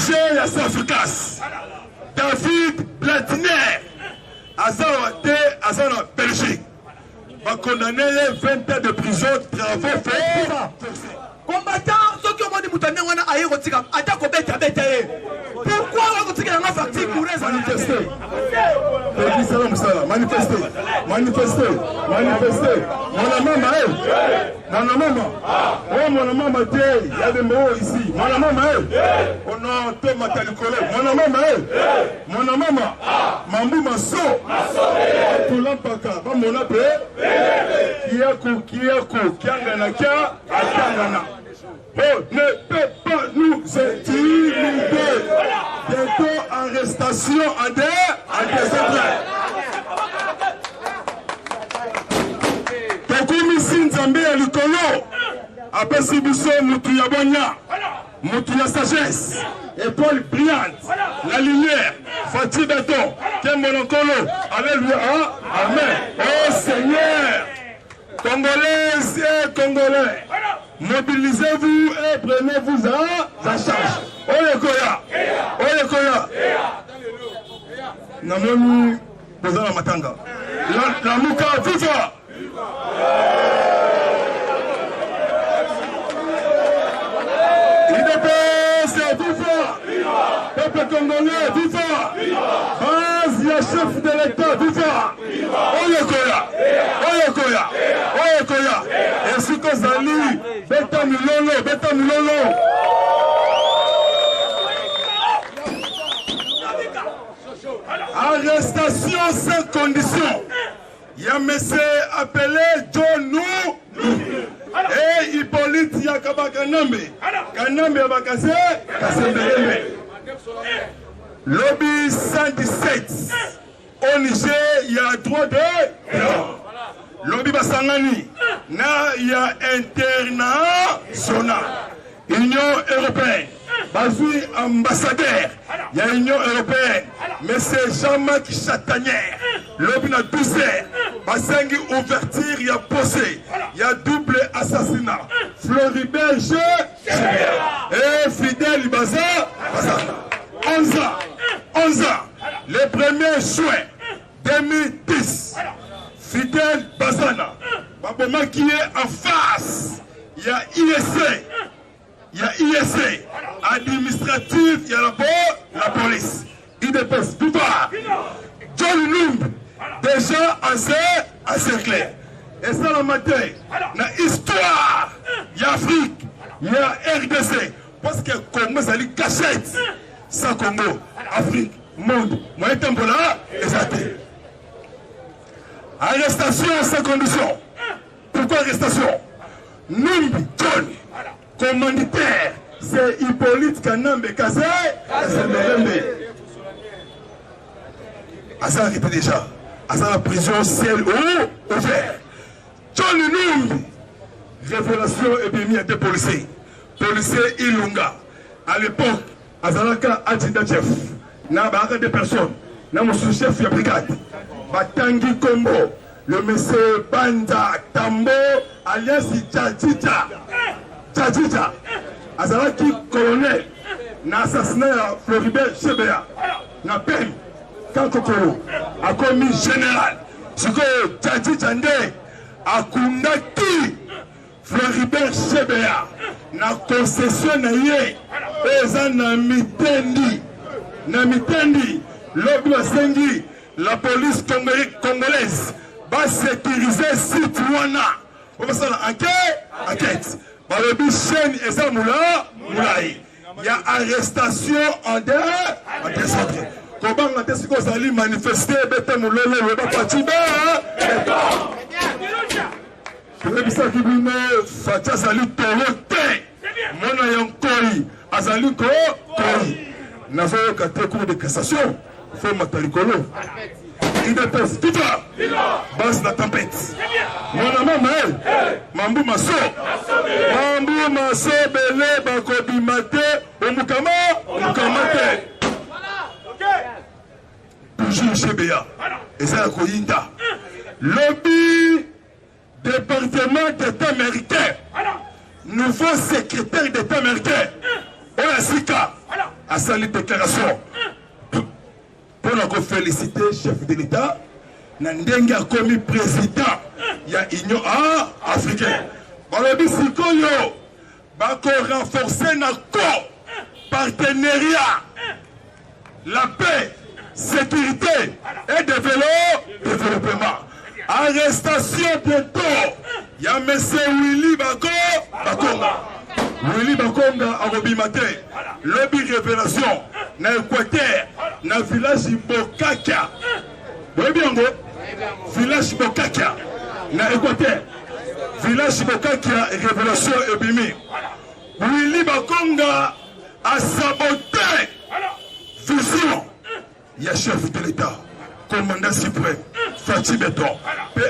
DG à Safricas, David Blatiner, Azan en Belgique, va condamner 20 ans de prison, travaux faits. Combattant, ceux qui ont dit Moutané, on a aérotique, attaque au bête à bête. Pourquoi on a dit qu'il y a un facture pour les manifester? Manifester. Manifester. Manifester. Mon maman, mon maman. Oh, mon maman, il y a des mots ici. Mon maman, oh non, Thomas Talikole. Mon maman, mon maman. Mamou Masso. Tout l'empaka. Mon appel. Kiako, Kiangana, Kiangana. Oh, ne peut pas nous intimider. Bientôt arrestation en désordre. Tokumi Sinzambe à Likolo. Après Sibuso, Moutuya Bonya. Moutuya Sagesse. Épaule brillante. La lumière. Fatih Beton. Kembolokolo. Alléluia. Amen. Oh Seigneur. Congolaises et Congolais. Mobilisez-vous et prenez-vous à charge. Oyekoya. Oyekoya. Namoni Bozala Matanga. La Mouka Viva. IDPS Viva. Peuple congolais Viva. Base ya chef de l'État Viva. Oyekoya. Oyekoya. Oyekoya. Ainsi que Zali. Beta Milolo. Beta Milolo. Arrestation sans condition. Il y a un monsieur appelé John Nou et Hippolyte Yakaba Kanambe. Kanambe Abakase, Kasembele. Lobby 117. Au Niger, il y a droit de Lobby Basangani. Il y a international. Union européenne. Bazoui ambassadeur. Il y a Union européenne. Mais c'est Jean-Marc Chatanière. Lobby na 12 heures. Basengi ouverture, il y a posé. Il y a double assassinat. Floribert G. Et Fidel Baza. 11 ans. 11 ans. Le 1er juin 2010. Fidel Bazana. Baboma qui est en face. Il y a ISC. Il y a ISC. Administratif, il y a la police. IDPS, tout va. John Numb. Déjà encerclé. Et ça la matin. La histoire. Il y a Afrique. Il y a RDC. Parce que Congo, ça lui cachette. Sans Congo. Afrique. Monde. Moi, je suis là. Exacté. Arrestation sans condition. Pourquoi arrestation? Numbi John, commanditaire, c'est Hippolyte Kanambe Kazé, à ça arrêté déjà. À ça la prison ciel ouvert. John Numbi, révélation est bien mis à des policiers. Policiers Ilunga. À l'époque, à Zalaka Adjida Chef, n'a pas des personnes, n'a pas de chef de brigade. Batangi Kombo, le monsieur Banda Tambo, alias Djadjidja. Djadjidja. Azalaki colonel, n'a assassiné Floribert Chebea. N'a peine, Kankokoro, a commis général. Ce que Djadjidja a kundaki Floribert Chebea. N'a concession na ye, eza na mitendi. Na mitendi, l'obli sengi. La police congolaise va sécuriser site wana. On va faire enquête. Balobi chaîne et ça moula. Il y a arrestation en désordre. Comment on a décidé qu'on allait manifester, bête moulolo, le bas patiba. Je vais dire que vous Fatia Zali Torote. Mona Yankori. Azali Kori. Nous avons un cours de cassation. Faut Matalikolo. Il dépêche. Viva! Base la tempête. Mon maman, Mambu Masso. Mambu Masso, Belé, Bakobi Mate, Omukama, Omukamate. Toujours chez Béa. Et ça, la Koyinda. Lobby, département d'État américain. Nouveau secrétaire d'État américain. Ola Sika. à sa déclaration. Pour nous féliciter, chef de l'État, Nandenge a commis président, il y a l'Union africaine. Balobi Sikoyo, Bako renforcer notre partenariat, la paix, sécurité et développement. Arrestation bientôt. Il y a M. Willy Bakonga. Willy Bakonga a Robimate. Lobby révélation. Na Équateur. Na village Bokakia. Oui, bien, village Bokakia. Na Équateur. Village Bokakia, révélation et bimi. Willy Bakonga a saboté. Fusion. Il y a chef de l'État. Commandant suprême, Fatih Beton,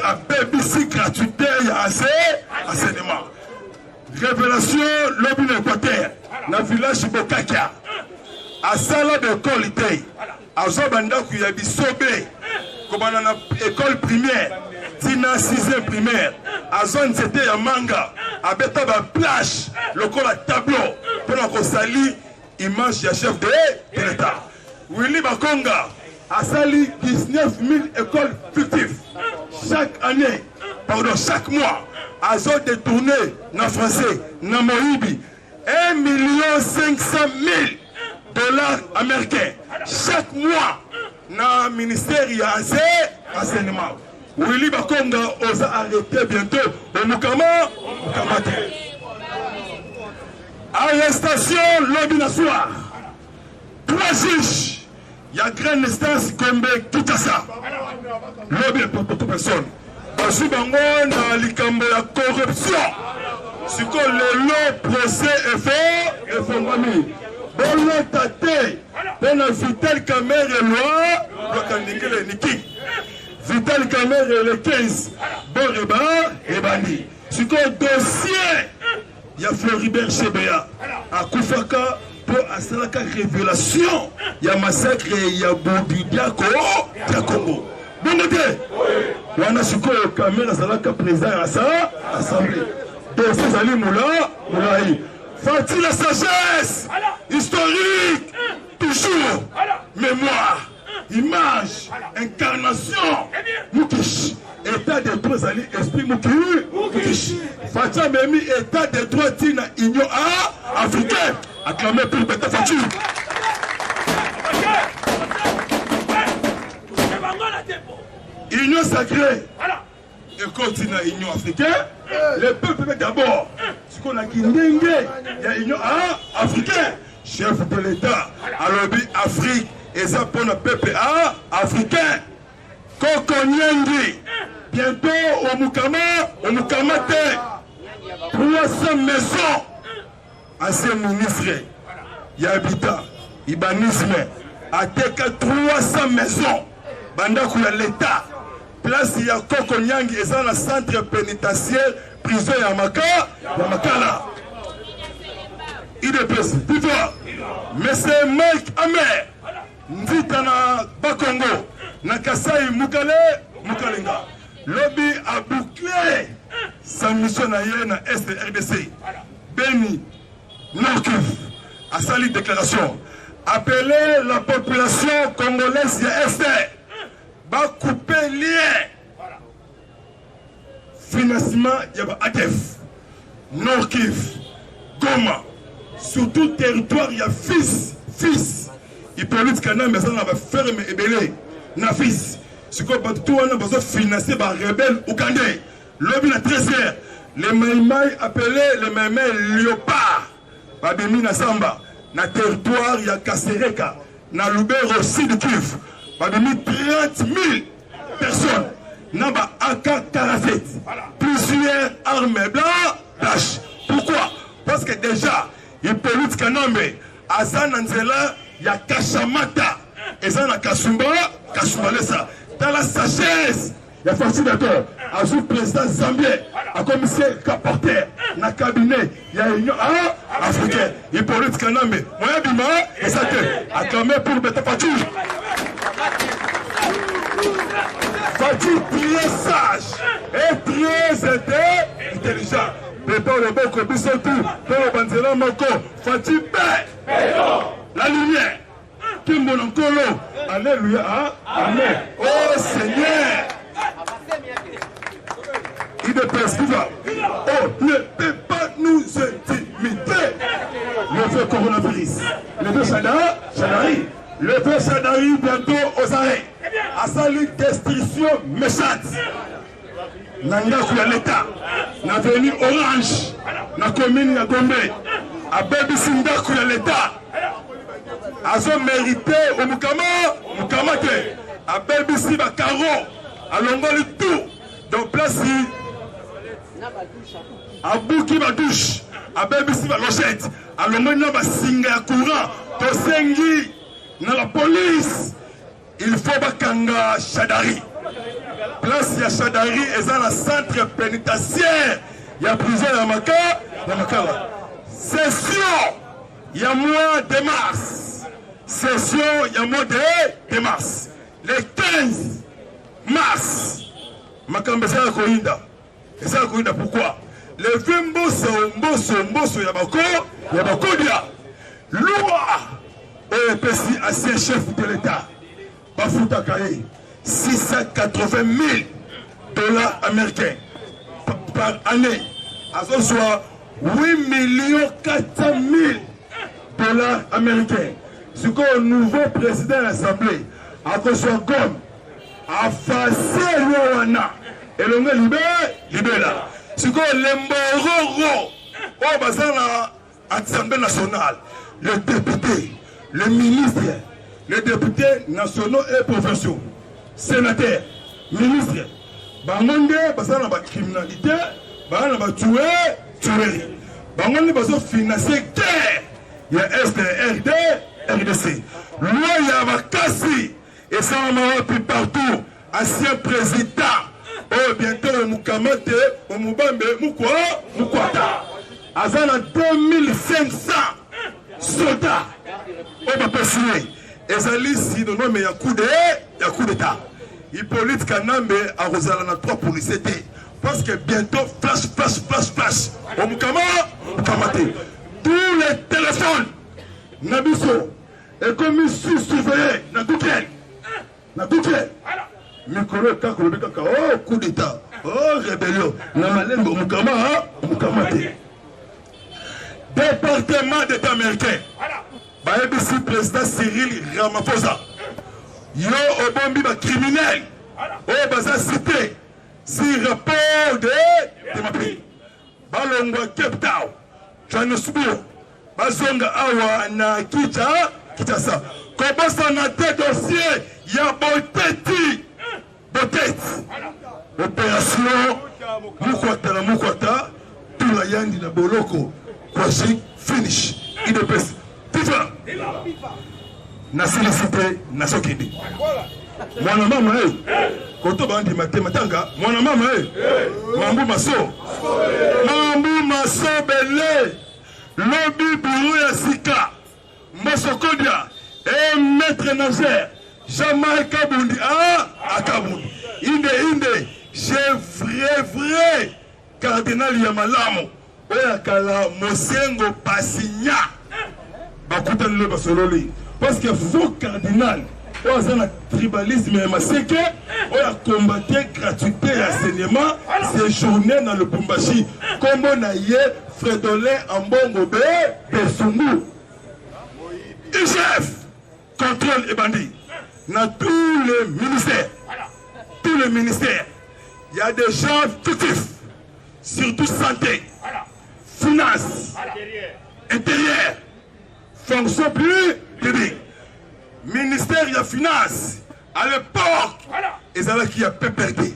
à BBC gratuité, il y a assez enseignement. Révélation, lobby Équateur, dans le village Bokakia, à Sala de qualité, à Zobanda qui a bisobé, comme on a école primaire, Tina 6e primaire, à zone c'était à Manga, à Betaba plage, le col à tableau, pour qu'on salit, image du chef de l'État. Willy Bakonga. A sali 19 000 écoles fictives. Chaque année, pardon, chaque mois, à zone détourné, en français, en Mohibi, 1 500 000 $ américains. Chaque mois, dans le ministère, il y a assez enseignement. Willy Bakonga osa arrêter bientôt au Mukama. Arrestation, lobby nasoir. 3 juges. Il y a grande instance comme Kinshasa. Lobby pour toute personne. Parce que dans likambo la corruption, c'est que le long procès est fait et fait mamie. Bon le tate, bon Vital Kamer et loi, le Niki. Vital Kamer et le 15, bon Reba et Bani. C'est que le dossier, il y a Floribert Chebea, à Koufaka. Pour Asalaka révélation, il y a massacre, il y a Bobidia Congo. Bon côté, on a su que le caméra Asalaka présent à ça, assemblée. Dossier Zali Moulaï. Fatih la sagesse, historique, toujours, mémoire, image, incarnation, Moukish. État des droits Zali, esprit Moukish. Fatih Memi, état des droits Tina, Union africaine. Acclamé pour Beta Fatih. Union sacrée. Et continue l'Union africaine. Le peuple d'abord. Ce qu'on a dit, il y a l'Union africaine. Chef de l'État. Alors, Afrique. Et ça pour le peuple africain. Kokonyengi. Bientôt au Mukamate. 300 maisons. Ancien ministre, il y a habitat, Ibanisme, à 300 maisons, Bandakou ya l'État, place il y a Kokonyang, et dans le centre pénitentiaire, prison Yamakala. Il est président, dis-toi, mais c'est Mike Amer, Nzitana Bakongo, Nakasai Mukalenga, lobby a bouclé sa mission à SDRDC, Beni. Nord-Kivu a sali déclaration. Appeler la population congolaise de Est. Va couper lien. Financement, il y a ADEF. Nord-Kivu, Goma. Sur tout territoire, il y a fils. Il peut lutter canal, mais ça va ferme et belé. Na fils. Ce qu'on va tout on a besoin de financer par rebelle ougandais. Lobby la 13h. Les Maïmaï appelés les Maïmaï Léopard. Babemi na Samba, na territoire ya Kasereka, na Lubero Sud Kivu, babemi 30 000 personnes, na ba AK-47, plusieurs armes blanches. Pourquoi? Parce que déjà, il peut lutter Kanambe, Azan Anzela, ya Kashamata, et ça na Kasumbalesa, dans la sagesse. Il y a facilitateur, à le président Zambien, à commissaire Caporter, dans le cabinet, il y a une africaine, il peut être Kaname, Moya Bima, et ça te acclamé pour Beta Fatih. Fatih très sage et très intelligent. Prépare le bon Kobisotu, pour le Banzela Moko, Fatih la lumière. Kimbo Nankolo. Alléluia. Hein? Amen. Oh Seigneur. Il ne peut pas. Oh, ne peut pas nous intimider. Le feu coronavirus. Le feu Shadari. Le feu Shadari bientôt aux arrêts. À sa destruction méchante. Nanga sur l'État. Na venu Orange. Na commune na Gombe. A Baby Sinda sur l'État. Azo mérité au Mukamate. A Baby Siba Karo. A Longoli tout. Donc place a Bouki Badouche. A Baby Siba Lochette. A Longoli na Singa courant. Tosengi. Na la police. Il faut Bakanga Shadari. Place ya Shadari est dans le centre pénitentiaire. Il y a prison Yamakala. Session, il y a mois de mars. Session, il y a mois de mars. Le 15 mars. Makamba ça Koinda. Et ça Koinda pourquoi? Le 20 Mboso Yabako dia. Loi EPC ancien chef de l'État. Bafuta Kaye. 680 000 $ américains par année. À ce soit 8 400 000 $ américains. Ce qu'un nouveau président de l'Assemblée, à ce soit comme, à faire l'Ouana, et l'on est libéré là. Ce qu'un l'emboro, au bassin à l'Assemblée nationale, le député, le ministre, les députés nationaux et provinciaux. Sénateur, ministre, bangonde, basa na ba criminalité, basa na ba tuerie. Bangonde basa financer guerre. Il y a SDRD, RDC. Loi ya ba kasi et ça on plus partout. Ancien président, oh bientôt Mukamate, Mubambe, Mukwata. Azana 2500 soldats. On va passer. Ezali si non mais ya coup d'état. Hippolyte Kanambe a Rosala na 3 policiers parce que bientôt flash. Au Mukamate. Tous les téléphones Nabiso est comme surveillé na Google. Mikolo kakolo beka oh coup d'état. Oh rébellion. Na malembo Mukamate. Département d'État américain. ABC président Cyril Ramaphosa. Yo obombi ba criminel. Oh baza cité. Si rapport de ma pays. Balongwa Cape Town. Johannesburg. Bazonga awa na Kinshasa. Kobosa na te dossier ya Boteti. Opération Mukwata. Tout la yandi na boloko. Kwasi finish. IDPS. FIFA. Na félicité na sokindi. Mwana mama koto bandi matanga. Mwana mama Mambu maso belé. Lobby bureau ya sika. Mosokodia et maître Nazer. Jamais Kabundi Kabundi. Inde j'ai vrai cardinal Yamalamu. Oya kala Mosengo Pasigna. Bakuta le basololi parce que faux cardinal on a un tribalisme et massacre on a combattu gratuité et enseignement séjourné dans le Bumbashi comme on a eu Fredolin Ambongo B Bessungu IGF contrôle et bandit dans tous les ministères il y a des gens fictifs surtout santé finance intérieur fonction publique, ministère de la finance, à l'époque, ils avaient qui a PPRD.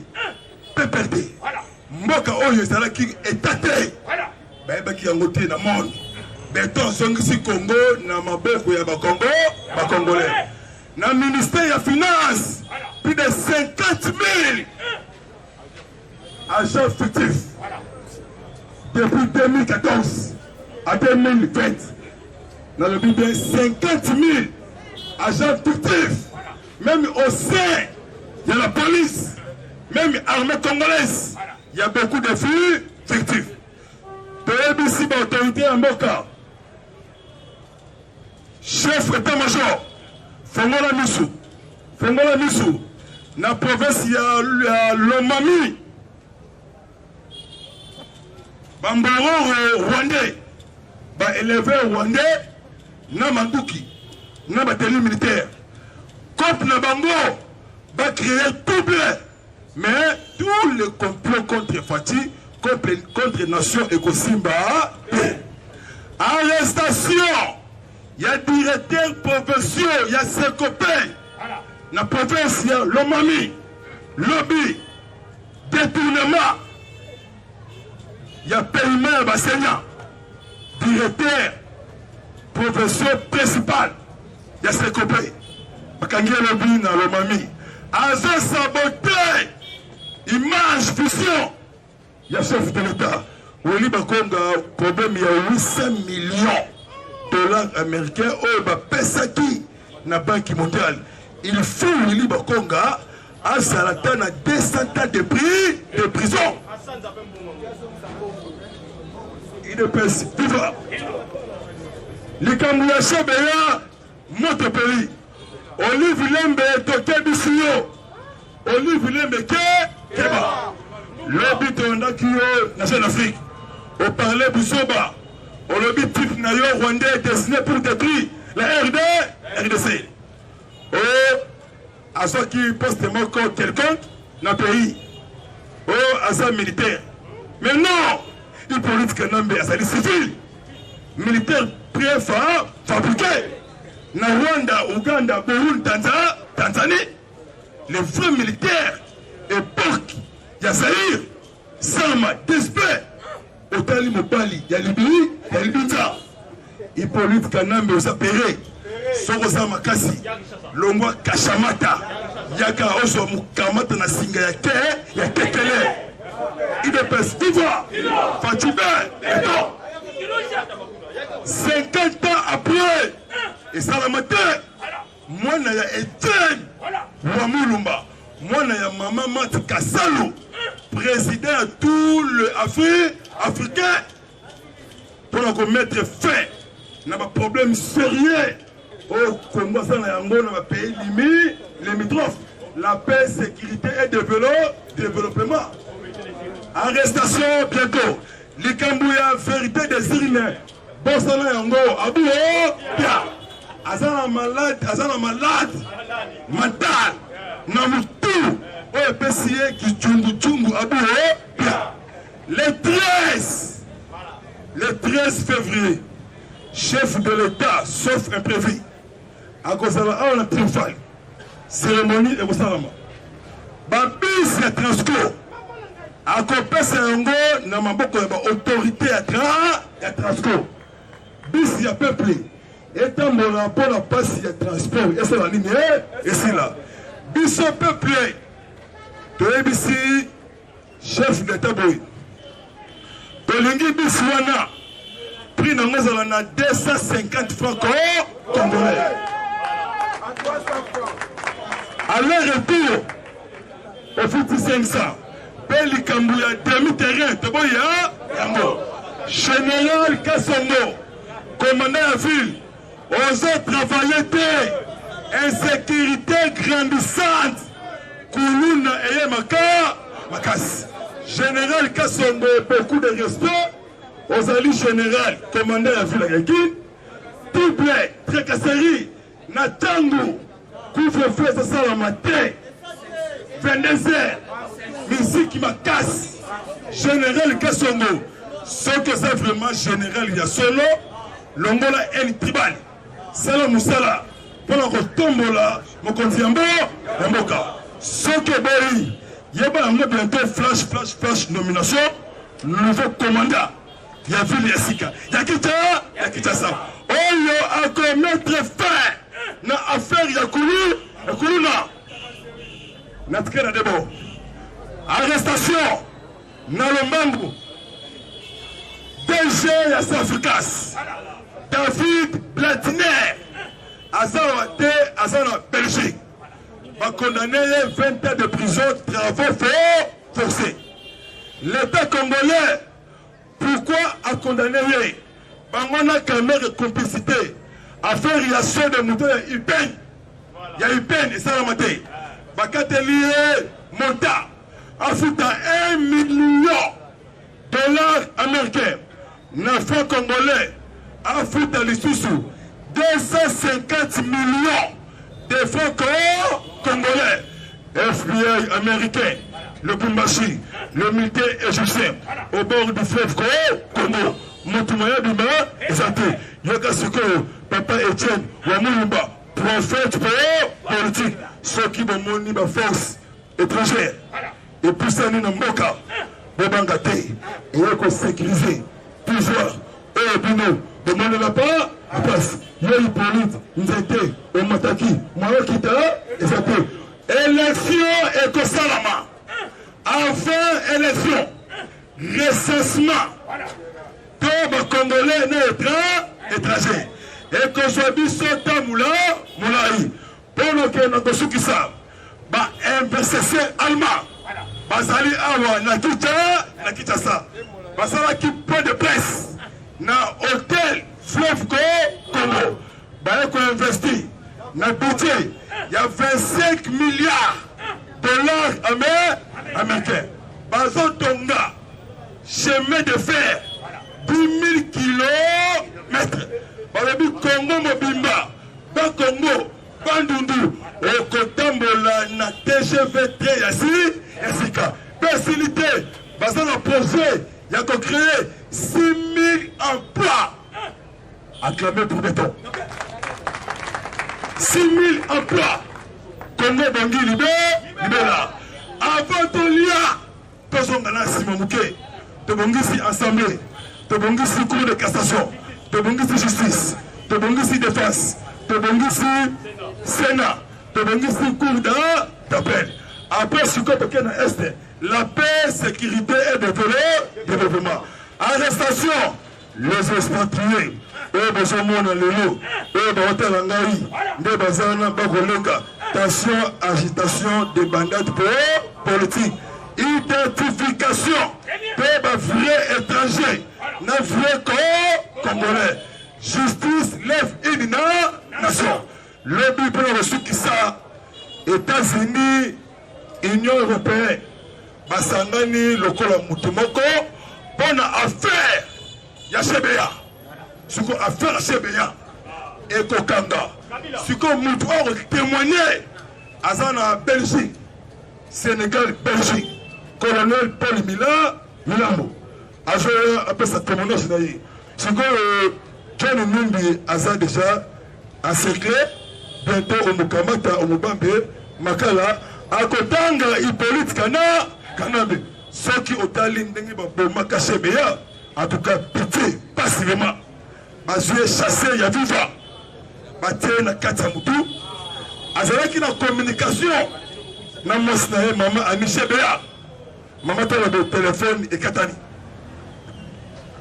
Mboka Oyo, ils avaient qui est tâté. Ben, qui a monté dans le monde. Béton, Songi Congo, na Maboko, ya Congolais. Dans le ministère de la finance, plus de 50 000 agents fictifs. Depuis 2014 à 2020. Dans le but de 50 000 agents fictifs, même au sein de la police, même l'armée congolaise, il y a beaucoup de flux fictifs. De ici, l'autorité en Moka, chef état-major, Fongola Misu, na province ya Lomami, Bamboro Rwandais, ba élevé Rwandais, na Manduki, na batterie militaire. Contre na Bango, va créer double. Mais tous les complots contre Fati, contre Nation Ekosimba, arrestation, il y a directeur provinciaux, il y a ses copains. La province, il y a Lomami, lobby, détournement, il y a paiement Bassenia, directeur provinciaux principal, il y a ses copains. Bakangi lobby na Lomami. Azo saboté, image, fusion. Il y a chef de l'État. Woli Bakonga, problème, il y a 800 millions de dollars américains. Oh, bah, Pesaki, na Banque mondiale. Il faut Woli Bakonga à Salatan à 200 ans de prison. Il ne peut pas vivre. Les Cambouachés, notre pays. Olive Lembe, Toké Bissio. Olive Lembe, Keba. Lobby Tondakio, Nation Afrique. Au parler Boussoba. Au lobby type Nayo Rwandais destiné pour détruire la RDC. À ceux qui postent encore quelqu'un dans le pays. À ça militaire. Mais non! Il politique un homme à sa civil. Militaire prêt fabriqué. Na Rwanda, Ouganda, Burundi, Tanzanie, les vrais militaires, époque, il y a Zahir, Sama, Despé, Otali Mopali, il y a Libye, il y a Libya. Il politique Kanambe aux apérés, Sorosa Makasi, Longwa Kashamata, Yaka Oso Mukamata na Singa ya Kekele. Il dépêche d'Ivoire, Fatibé, et donc. 50 ans après, et ça la matin, moi na ya Etienne Wamulumba, moi na ya Maman Mati Kassalo, président de tout l'Afrique africain, pour mettre fin à un problème sérieux au Congo, dans un pays limitrophe, la paix, sécurité et développement. Arrestation bientôt. Les Cambouya, vérité des urnes. Bosana Yango, Abou, Pia. Azana malade mental. Namutu, OPCA qui tchungu, Abou, Pia. Le 13 février, chef de l'État, sauf imprévu, à Kozala, on a triomphal. Cérémonie et Bosalama. Babis, c'est Transco. À Kopesa Yango, na maboko ya autorité à Transco. Bis ya peuple. Étant mon rapport à passe ya transport. Et c'est la ligne. Et c'est là. Bis au peuple. De ABC, chef d'État boy. Tolingi bis wana. Prix na ngozala na 250 francs congolais. À leur retour, au foot 500. Beli Kambouya demi-terrain, Yango. Général Kassongo, commandant la ville, osons travailler insécurité grandissante. Koulouna et Makas. Général Kassongo, beaucoup de respect. Aux alliés général, commandant la ville Agakine. Double, Trécasserie, Natango, couvre-feu, ça sent la matin. 22h. Musique qui m'a casse. Général Kassongo. Ce que c'est vraiment général, il y a solo. Longola El Tribal. Sala Moussala. Pour la retombola, mon continent, Mboka. Ce que Bori. Il y a bientôt flash nomination. Nouveau commandant. Il y a Ville Yassika. Il y a Kita ça. Oh yo, à commettre fin. Na affaire Yakoulou. Natkera Debo. Arrestation. Nalombangu. DG Yassafrikas. David Blatiner. Azana Belgique. Va condamner 20 ans de prison, travaux forcés. L'État congolais, pourquoi a condamné Bangona Kamer et complicité à faire réaction de moutons urbains Il y a eu peine et ça la maté. Bakatelier monta à foutre 1 million de dollars américains. Na franc congolais à foutre les sous 250 millions de francs congolais. FBI américain, le Bumbashi, le militaire égyptien, au bord du fleuve Congo, Motumaya Bima, et Zate, Yokasuko, Papa Etienne, Wamulumba, prophète politique, ceux qui vont monter ma force étrangère, et puis ça nous Mboka, Bobangate, et Yoko sécuriser, pouvoir, et Bino, de mon n'a pas, à place, Yoyi Polite, Nzete, Omataki, Mawakita, et Zate. Élection et Kosalama. Enfin, élection. Recensement. Tout le Congolais n'est étranger. Et qu'on soit mis sur Tamoula, Moulaï. Pour le Kénako Soukissa. Bah, MPCC allemand. Bazali Awa, Nakita ça. Bazala qui point de presse. Na hôtel, fleuve Congo. Bah, qu'on investit. Na budget. Il y a 25 milliards de dollars américains. Bazo Tonga, chemin de fer, 10 000 kilomètres. Balabi Congo Mobimba, Bakongo, Bandundu, Okotambola, na TGV3, Yassika. Facilité, Bazo le projet, il y a créé 6 000 emplois. Acclamé pour béton. 6 000 emplois. Congo Bangi Libéla. Avant Tolia, Tozongana Simamouké, Tobongisi Assemblée, Tobongisi Cour de cassation, Tobongisi Justice, Tobongisi Défense, Tobongisi Sénat, Tobongisi Cour d'appel. Après, ce qu'on peut Est, la paix, sécurité et développement. Arrestation, les expatriés. Tension, agitation des bandades politiques. Identification de vrais étrangers, de vrais congolais. Justice lève une nation. Le but pour le qui ça, États-Unis, Union européenne, Basangani, Lokola Mutumoko, bonne affaire, Yachebea. Ce qu'on a fait à Chebeya et Kokanga, ce qu'on a témoigné à Zana, Belgique, Sénégal, Belgique, colonel Paul Milambo, à jouer après sa témoignage. Ce qu'on John Numbi a déjà encerclé, bientôt au Mukamata, au Mubambe, Makala, à Kotanga, Hippolyte Kanabe, ceux qui ont talé Maka Chebeya, en tout cas, pitié, passivement. Bazoué chassé, il y a viva. Baté na Katsamutu. Azalaki na communication. Na mosnae maman Aniche Béa. Maman t'a le téléphone et Katani.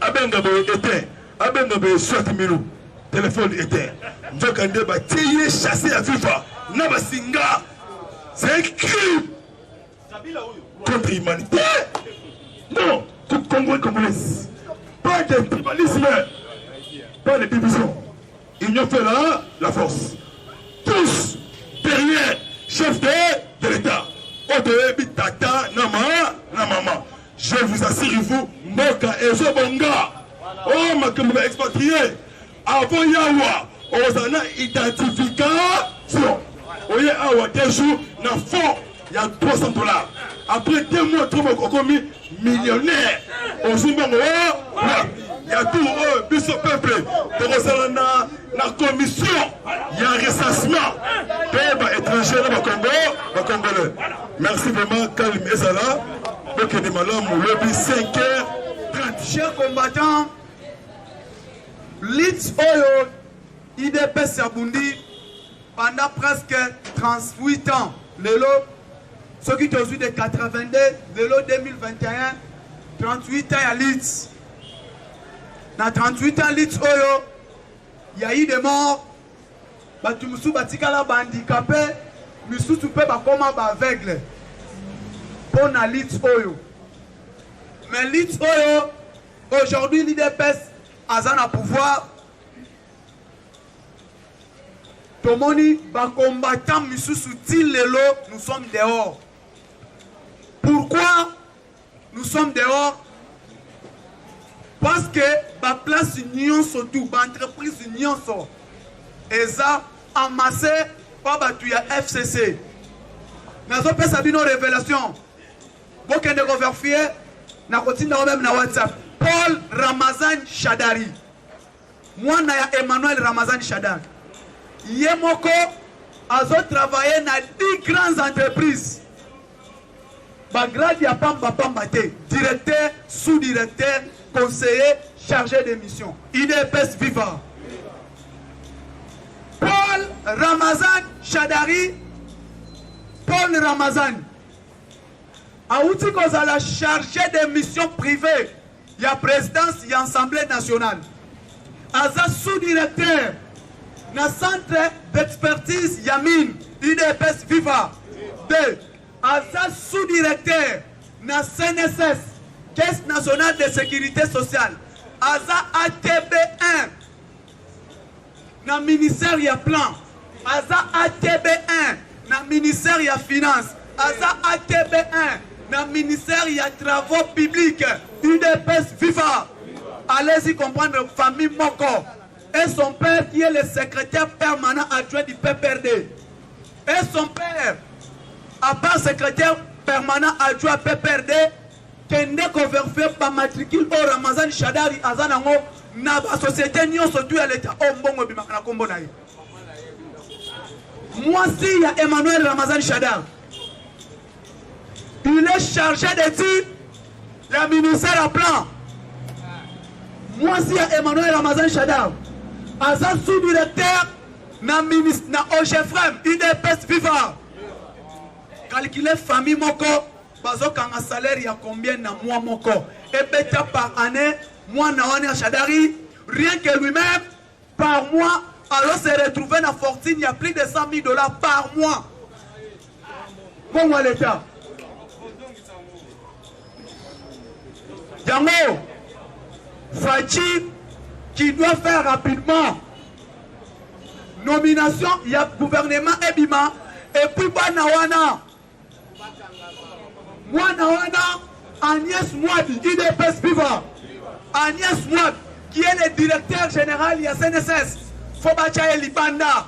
Abenga be éteint. Abenga be soit milou. Téléphone éteint. Njokande baté chassé à viva. Na basinga. C'est un crime. Contre l'humanité. Non. Congo et Congolais. Pas de tribalisme. Pas de division. Ils ont fait là la force. Tous derrière chef de l'État. Tata, Nama. Je vous assure, vous, Moka et Zobonga. Oh, ma commune expatriée. Avant Yawa, on a une identification. Oye Awa, des jours, na fond, il y a $300. Après 2 mois, 3 mois, on a mis millionnaire. On se met il y a tout, le peuple, la commission, il y a un recensement. Peuple étranger, le Congolais. Merci vraiment, Kalim Ezala. Donc, il y a 5h30. Chers combattants, Litz Oyo, IDP Sabundi, pendant presque 38 ans, ceux qui ont eu de 82, l'élo 2021, 38 ans à Litz. Dans 38 ans, Litz Oyo, il y a eu des morts. Batumusu batikala handicapé, Musu tu peux pas comment aveugle. Pour na Litz Oyo. Mais Litz Oyo, aujourd'hui l'IDPS a un pouvoir. Tomoni, ba combattant misusu ti lelo, nous sommes dehors. Pourquoi nous sommes dehors? Parce que la place union surtout, l'entreprise union sort. Et ça, amassé par la FCC. Nous avons fait une révélation. Vous pouvez vérifier, nous avons même na WhatsApp. Paul Ramazan Chadari. Moi, je suis Emmanuel Ramazan Chadari. Yemoko a travaillé dans 10 grandes entreprises. Bagradi a pamba directeur, sous-directeur, conseiller, chargé de mission. IDPS Viva. Paul Ramazan Chadari. Paul Ramazan. Aouti Kozala chargé de mission privée. Il y a présidence, il y a assemblée nationale. Aza sous-directeur. Dans le centre d'expertise Yamin, IDPS Viva. 2. Aza sous-directeur. Dans CNSS, Caisse nationale de sécurité sociale. Aza ATB1. Dans le ministère il y a plan. Aza ATB1. Dans le ministère il y a finance. Aza ATB1. Dans le ministère il y a travaux publics. UDPS Viva. Allez-y comprendre famille Moko. Et son père qui est le secrétaire permanent adjoint du PPRD. Et son père, à part secrétaire permanent adjoint PPRD, Kende Koverfe par matricule au Ramazan Chadari Azanango, na la société Nyon surtout à l'État. Moi aussi, il y a Emmanuel Ramazan Chadar. Il est chargé d'études. Il y a ministère à plan. Moi aussi, il y a Emmanuel Ramazan Chadar. Azan sous-directeur na OGFREM, IDPS Viva. Calculer famille moko, bazo kanga salaire il y a combien na mois moko. Et bêta par année, moi na wane Chadari, rien que lui-même, par mois, alors se retrouver na fortune, il y a plus de 100 000 $ par mois. Bon, moi l'État. Yango, Fachi, qui doit faire rapidement nomination, il y a gouvernement Ebima, et puis Banawana. Agnès Mouad, IDPS Viva. Agnès Mouad, qui est le directeur général de la CNSS, Fobacha Libanda.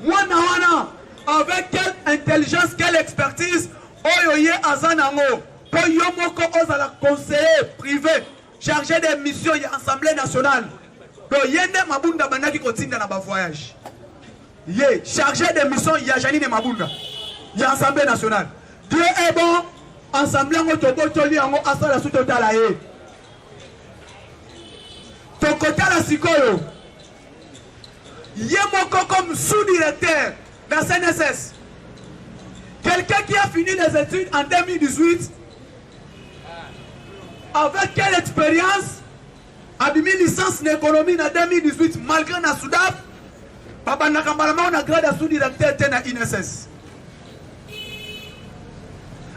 Mouanawana, avec quelle intelligence, quelle expertise, Oyoye Azanango. Pour Yomoko Ozala conseiller privé chargé de missions de l'Assemblée nationale. Donc Yende Mabunda Bandaki continue dans le voyage. Yé chargé de missions il y a Janine Mabunda. Il y a l'Assemblée nationale. Dieu est bon. Assemblée Motobo Toli Ango Asala Sutotala Yé. Tokotala Sikoyo. Yemoko comme sous-directeur dans CNSS. Quelqu'un qui a fini les études en 2018. Avec quelle expérience a mis licence en économie en 2018 malgré na Soudaf, Papa Nakambalama on a grade à sous-directeur na INSS.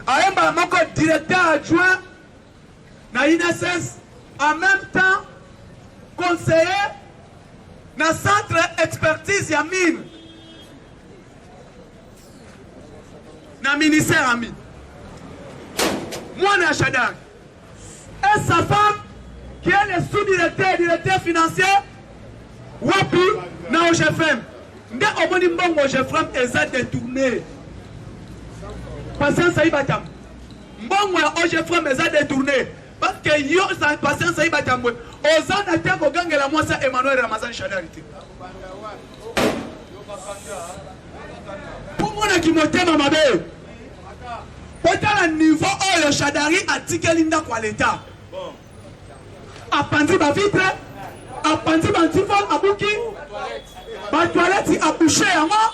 Aemba Moko directeur adjoint na INSS, en même temps conseiller na centre expertise Yamin na ministère Amin. Moi na Chadar. Et sa femme, qui est le sous-directeur, directeur financier, Wapi, na OGFREM. Nde omoni mbongo OGFREM eza détourné. Patience Aïbatam. Mbongo OGFREM eza détourné. Parce que yo, patience Aïbatam. Ozan atako gangela mwasa Emmanuel Ramazan Chadarité. Pour moi, qui m'a mabe. Autant le niveau où le Chadari a tiqué l'inda kwa l'État. Apandi ma vitre, apandi ma tifol, abouki, ma toilette a bouché à moi.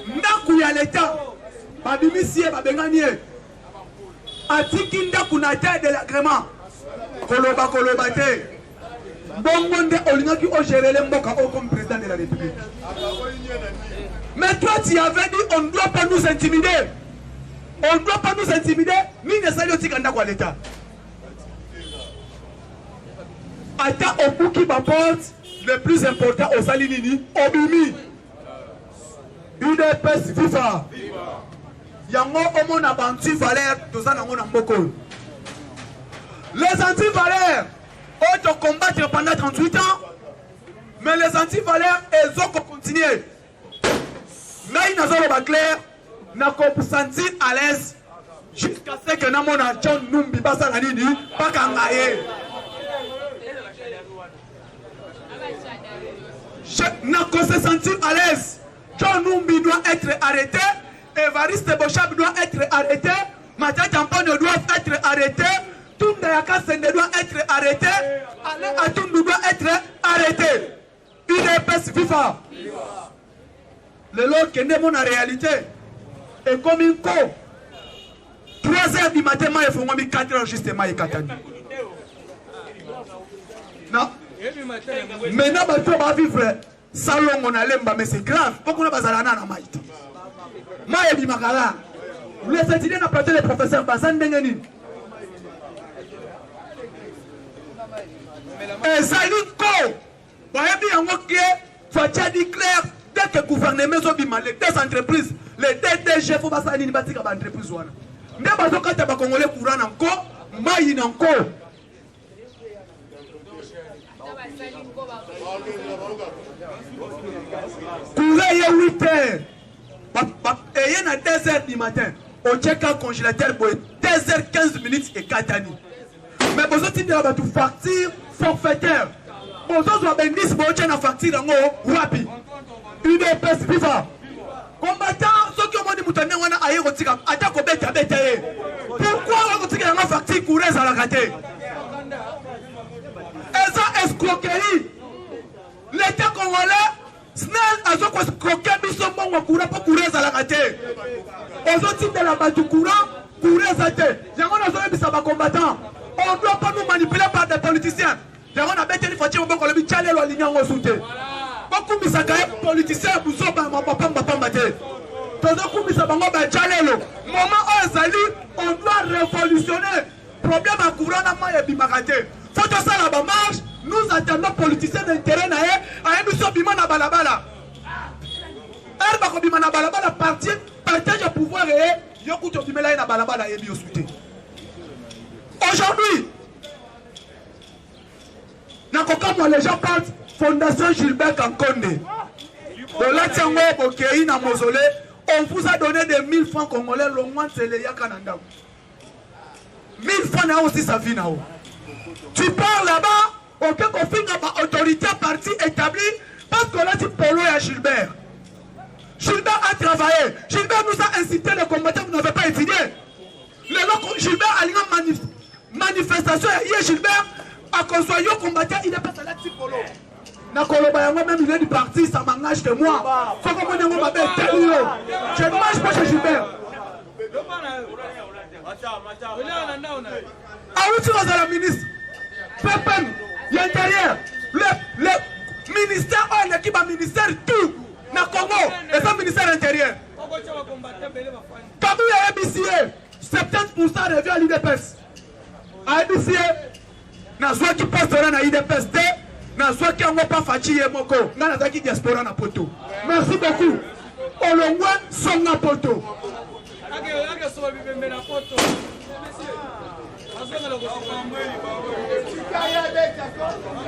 Ndaku ya l'État, ma bimisie, ma benganie. A tiqué l'inda kuna terre de l'agrément. Koloba te. Bon monde olina qui a géré les mboka comme président de la République. Mais toi tu avais dit on ne doit pas nous intimider. On ne doit pas nous intimider, ni ne s'agit pas de l'État. ata obuki baporte le plus important au Salinini, Obimi. UDPS viva. Yango omona anti-valeurs, tout ça nango namboko. Les anti-valeurs ont combattre pendant 38 ans, mais les anti-valeurs, ils ont continué. Mais ils n'ont pas clair, n'a pas senti à l'aise jusqu'à ce que namona John Numbi basa nanini pas kangaye. N'a pas se sentir à l'aise. John Numbi doit être arrêté, Evariste Bochab doit être arrêté, Mathieu Tampone doit être arrêté, Tounda Yakasende doit être arrêté, Alain Atundu doit être arrêté. UDPS viva. Le lot qui est mon réalité. Et comme une co, 3h du matin, il faut 4h justement et 4 ans. Non. Maintenant, il faut vivre salon on a lemba, mais c'est grave. Pourquoi on a besoin de maïta? Maïa di Makala. Vous laissez dire n'a pas les professeurs Bazan Dengeni. Et Zaliko, Bayebi Yangoké, Fatia dit clair, dès que le gouvernement les deux entreprises, les DDG, il faut pas s'aligner avec l'entreprise. Mais quand tu as des Congolais courant encore, Maï encore. Courez 8 heures. Et il y a 2 heures du matin. On check un congélateur pour 2h15 minutes et 4 années. Mais vous avez dit que vous facture forfaitaire. Vous avez dit que vous avez facture en rapi. UDPS viva. Combattant, ceux qui ont dit que vous avez dit que vous avez dit pourquoi vous avez dit que vous avez facture courez à la raté? Et ça, escroquerie. L'État congolais, Snell a escroqué Bissombo courant pour courir à la raté. Aux autres types de la base du courant, courir à la raté. Yangon a besoin de sa combattant. On ne doit pas nous manipuler par des politiciens. Yangon a besoin de faire un peu de tchalé ou aligné en soutien. Beaucoup de ces politiciens, vous sont pas maté. Beaucoup de ces tchalé. Moment où on doit révolutionner. Problème à courant à maille et bimarate. Faut que ça la marche. Nous attendons les politiciens d'intérêt à émission Bima na balabala. Herba Bima na balabala partage le pouvoir et Yokuto Bimela na balabala et biosuté. Aujourd'hui, quand les gens partent, Fondation Gilbert Kankonde, on vous a donné des 1000 francs congolais, l'Ongwan Seleya Kananda. 1000 francs n'a aussi sa vie. Tu pars là-bas, aucun conflit n'a autorité parti établie, parce qu'on a dit Polo et à Gilbert. Gilbert a travaillé. Gilbert nous a incité les combattants, vous n'avez pas étudié. Gilbert a une manifestation, hier Gilbert a construit un combattant, il n'est pas allé à Polo. Même il est du parti, ça m'engage de moi. Faut que moi je ne mange pas chez Gilbert. Ah oui, tu vas à la ministre. Pépem, l'intérieur, le ministère, l'équipe à ministère, tout. Na Congo, et ça ministère intérieur. Comme il y a ABCA, 70% revient à l'IDPS. À ABCA, na soit qui passe dans l'IDPS, na soit qui n'a pas fatigué moko, na soit qui diaspora na poto. Merci beaucoup. Olongwa songa poto.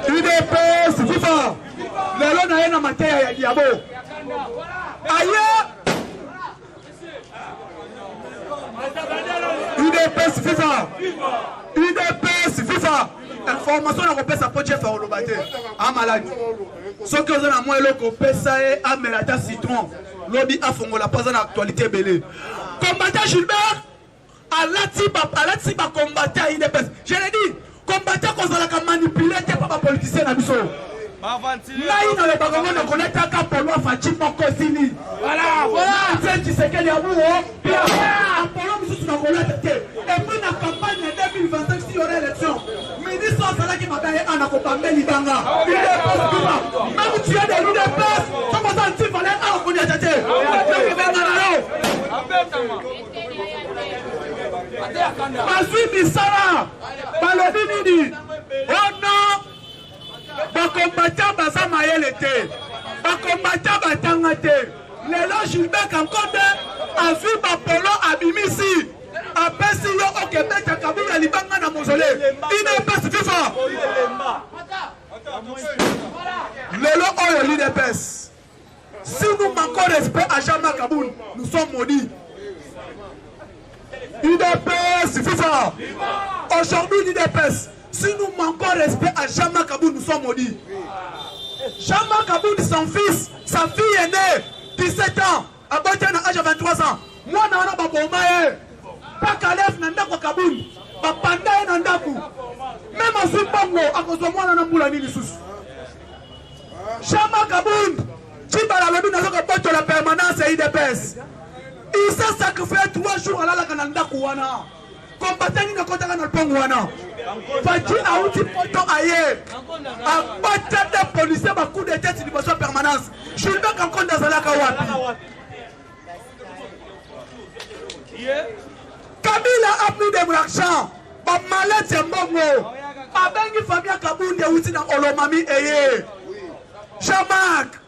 UDPS viva. Lelo na yena mateya ya diabo. Ailleurs. UDPS viva. UDPS viva. Information na kopesa po chef olobate. A malade. Ce que vous avez moi eloko pesa e a melata citron. Lobby afongola pas en actualité belé. Combattant Gilbert à la tiba combattant UDPS. Je l'ai dit, combattant qu'on va manipuler pas par politicien na biso. Là il n'a pas comment on connaît ta Polo Fatima Kosini. Voilà, c'est tu sais qu'elle est à vous. Puis Polo Moussou na connaît et puis la campagne 2025 si il y aurait élection. Ministre Sala qui m'a payé un accompagnement Libanga. Même tu as des UDPS, comment ça tu fallait un on y a tâté. Ensuite Misara, Balodini dit, oh non, Bakombata baza mayele te. Bakombata batanga te. Lelo Gilbert Kankonde a vu Bapolo abimisi. Apesi yo okebeta kabula libanga na mozole. IDPS FIFA. Lelo oyo l'IDPS. Si nous manquons respect à Jean-Marc Aboun, nous sommes maudits. IDPS FIFA. Aujourd'hui l'IDPS. Si nous manquons respect à Jean-Marc Aboun, nous sommes maudits. Jean-Marc Aboun, son fils, sa fille est née, 17 ans, à partir de l'âge de 23 ans. Moi, je suis un bombaye. Pas Kalef, Nandako Kaboun. Panda et Nandaku. Même en Sous-Bongo, à cause de moi, je suis un sous. Jean-Marc Aboun, Tibala Lobi n'a pas de la permanence et IDPS. Il s'est sacrifié 3 jours à la Kanandaku Wana. Combattant une côté dans le Pongwana. Fati a outil poton ailleurs. A battre des policiers, ma coup de tête, c'est une permanence. Je ne veux qu'un compte dans la Kawapi. Kabila a pris de l'argent. Ma mallette c'est Mbongo. A bengi famille Kaboun de outil dans Olomami Eye. Jean-Marc.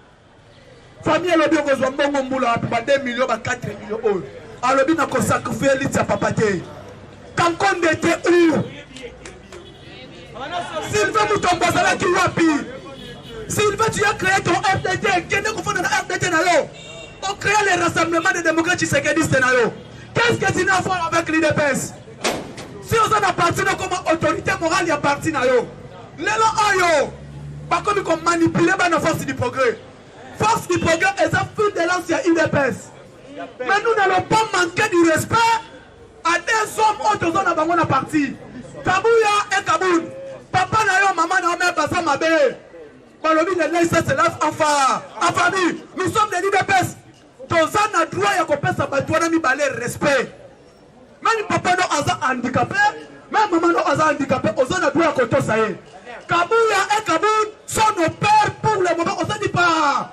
Famille Lobi Okozwa Mbongo Mboula a 2 millions, 4 millions. A Lobi n'a qu'à sacrifier l'Itza Papate. Kankonde était où? Sylvain Moutombozala qui wapi. Sylvain, tu as créé ton FDT. Qui est confondé dans FDT na yo? On crée les rassemblements des démocrates chisékédistes na yo. Qu'est-ce que tu n'as à faire avec l'IDPS? Si on s'en appartient comme autorité morale, il y a parti na yo. Lelo ayo. Pas comme qu'on manipule la force du progrès. Force du progrès est un fil de l'ancien IDPS. Mais nous n'allons pas manquer du respect à des hommes autres zones avant la partie. Kabouya et Kaboun. Papa na yo, maman na yo, mère basa mabe. Balobi de l'État c'est là en famille. Nous sommes des IDPS. Tozan a droit ya kopesa sa batouana mi balé respect. Même papa no aza handicapé, même maman no aza handicapé, ozan a droit ya koto ça y. Kabouya et Kaboun sont nos pères pour le moment. On se dit pas.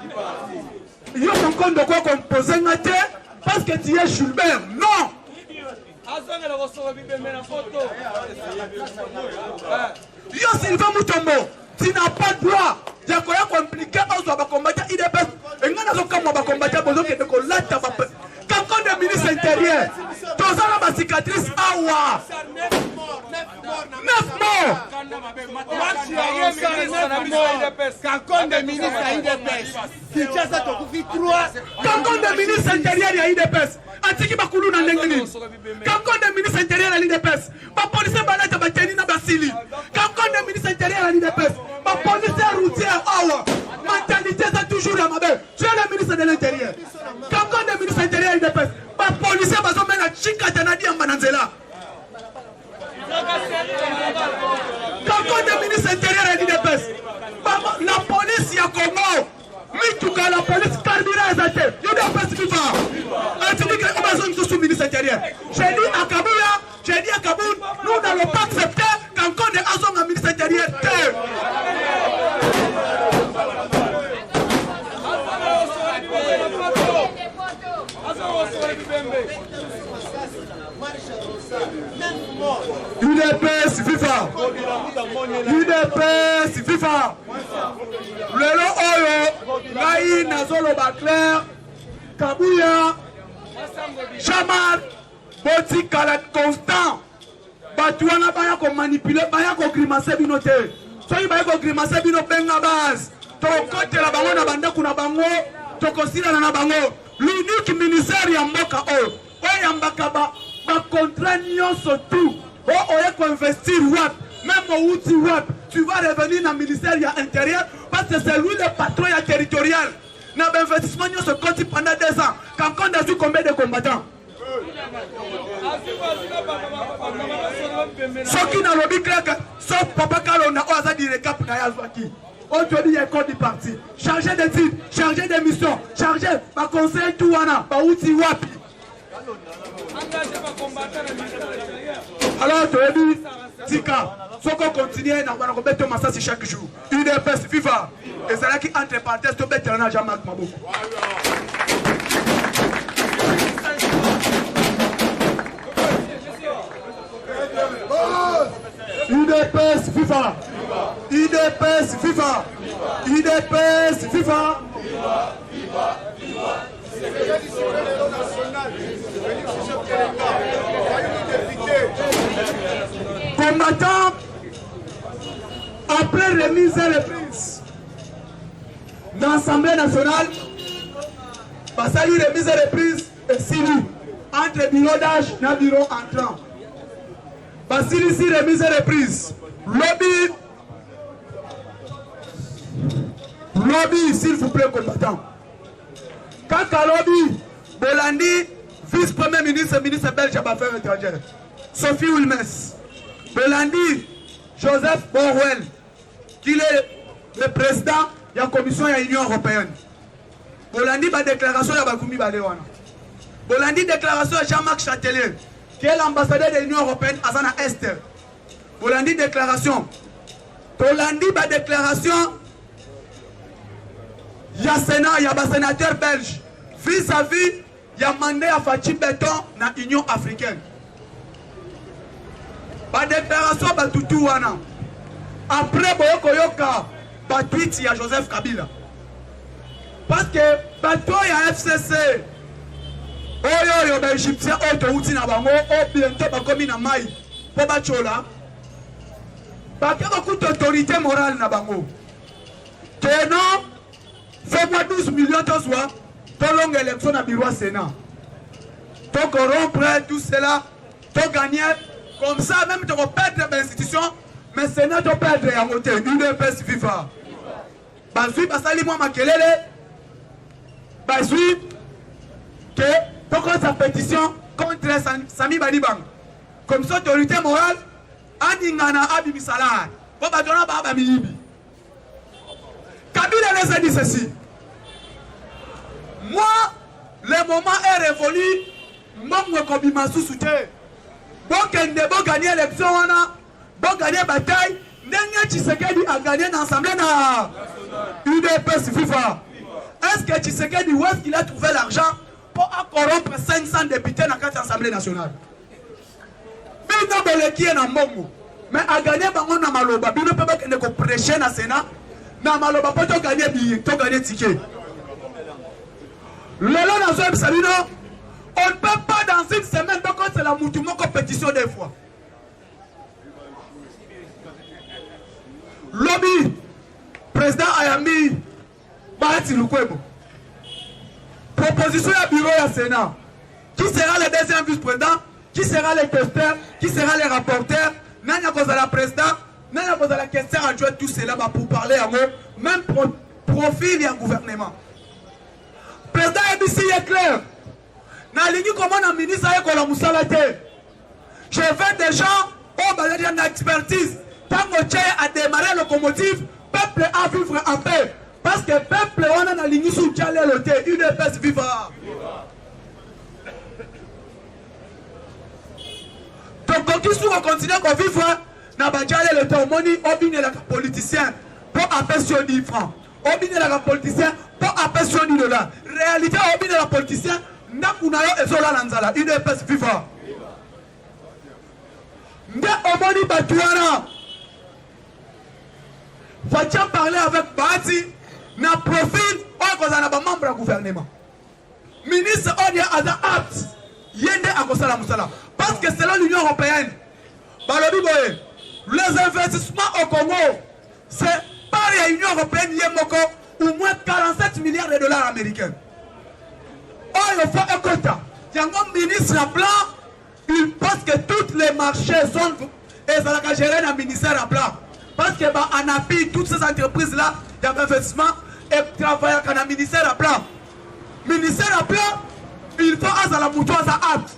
Yo mon compte de quoi composer ngate parce que tu es Gilbert. Non. Yo Sylvain Moutombo, tu n'as pas de droit. Il y a quoi compliqué à combattre IDPS. Et nous avons combattre besoin de collecter. Quand on est ministre intérieur, tous les ma cicatrice awa. 9 morts. Quand on est ministre à IDPS, quand on est ministre intérieur à IDPS, Atiki Bakoulou na Nengeni. Quand on est ministre intérieur à l'IDPS, ma police balade Bateni na Basili. Quand on est ministre intérieur à l'IDPS, ma police routière awa. Mentalité c'est toujours la mabe. Tu es le ministre de l'Intérieur. Quand on est ministre intérieur à l'IDPS, ma police va se mettre à Chika Tanadi en Mananzela. Quand on est ministre intérieur à l'IDPS, la police y a comment? Mituka la police carburant exalté. Il y a des personnes qui vont. Tu dis que nous sommes sous ministre intérieur. J'ai dit à Kaboula, j'ai dit à Kaboul, nous n'allons pas accepter quand on est à son ministre intérieur. UDPS FIFA. UDPS FIFA. Le oyo, Naï Nazolo Baclair, Kabouya, Jean-Marc, Boti Kalat Constant, Batouana Baya ko manipuler, Baya ko grimacer binote. Soyi Baya ko grimacer bino benga base. To kote la bango na banda kuna bango, to kosila na bango. L'unique ministère ya mboka o. O ya mbaka ba contrat nyonso tout. O oye ko investir wap, même au outil wap. Tu vas revenir dans le ministère intérieur parce que c'est lui le patron territorial. Dans l'investissement, il se compte pendant 2 ans. Quand on a su combien de combattants? Ceux qui n'ont pas clair, sauf Papa Kalona, on a dit le cap Nayazwaki. Aujourd'hui, il y a un code du parti. Chargé de titres, chargé de missions, chargé de conseil tout wana, par outil wapi. Alors, tu as dit, Tika. Si on continue, on va mettre Massassi chaque jour. UDPS, FIFA. Et c'est là qui entre parenthèses, tu mets un Jean-Marc Mabou. UDPS, FIFA. UDPS FIFA. UDPS FIFA. Combattants, après remise et reprise dans l'Assemblée nationale, parce qu'il y a remise et reprise et signé entre bureau d'âge et bureau entrant. Parce qu'il y a ici remise et reprise. Lobby, s'il vous plaît, combattant. Kaka lobby, Bolandi, vice-premier ministre, ministre belge à Affaires étrangères. Sophie Wilmès. Bolandi, Joseph Borrell, qui est le président de la Commission de l'Union européenne. Bolandi, ma déclaration de Bakoumi Balewana. Bolandi, déclaration de Jean-Marc Châtelier, qui est l'ambassadeur de l'Union européenne à Zana Esther. Bolandi, déclaration. Bolandi, ma déclaration. Il y a Sénat, il y a un sénateur belge. Vis-à-vis, il y a mandé à Fatih Béton dans l'Union africaine. La déclaration de Toutou Wana. Après, Boyokoyoka, tweet, il y a Joseph Kabila. Parce que, bateau, il y a FCC. Oh, yo, les Égyptiens, oh, tu es na bango, oh, bientôt, bah, comme na maï. Pour bachola. Parce qu'il y a beaucoup d'autorité morale na bango. Que non, fais-moi 12 millions de soins pour longue élection dans le bureau Sénat. Tu corrompre tout cela, tu gagner. Comme ça, même tu vas perdre l'institution, mais Sénat tu perdre en côté. UDPS FIFA. Basui, basali moi makelele. Basui, que tu as sa pétition contre Sami Badibang. Comme ça, autorité morale, Adingana Abimisala. Pour Badona Babamibi. Kabila les a dit ceci. Moi, le moment est révolu. Moi, je suis sous soutien. Bon, gagner l'élection, bon, gagner la bataille. Nenga Tshisekedi a gagné dans l'Assemblée nationale. UDPS FIFA. Est-ce que Tshisekedi, où est-ce qu'il a trouvé l'argent pour corrompre 500 députés dans l'Assemblée nationale? Bino Beleki est dans Mongo. Mais a gagné dans Maloba. Bino peut pas prêcher dans le Sénat. Na maloba pas to gagner billet, to gagner ticket. Lelo na zo Sabino, on ne peut pas dans une semaine donc c'est la moutumo compétition des fois. Lobby, président Ayami, Bahati Lukwebo. Proposition à bureau à Sénat. Qui sera le deuxième vice-président? Qui sera les testeurs? Qui sera les rapporteurs? Nanya koza la président? Nanya koza la question adjoint tout cela pour parler à moi. Même profil et un gouvernement. Président ABC est clair. Dans l'Union comment un ministre a école à Moussalate. Je veux des gens au balai d'expertise. Tant que a démarré la locomotive, peuple a vivre en paix. Parce que peuple on a dans l'Union sous Tchalé l'ôté. UDPS viva. Donc qui sont continuer à vivre dans Tchalé l'ôté au moni au bine les politiciens. Pour apprécier 10 francs. Au bine la politicien pour apprécier 10 $. Réalité au bine la politicien n'a kunayo ezola lanzala. UDPS FIFA. Nde omoni batuana. Va-t-il parler avec Bahati na profil ou kozana ba membre du gouvernement. Ministre Odia Aza apte yende akosala musala parce que selon l'Union européenne balobi boye les investissements au Congo c'est par l'Union européenne yemoko au moins 47 milliards de dollars américains. Oh il faut un quota. Yango ministre en plan il pense que tous les marchés sont et ça la gérer dans ministère en plan. Parce que bah, en appui toutes ces entreprises là d'investissement et travailler dans le ministère à plan. Ministère à plan, il faut à la mouton à apte.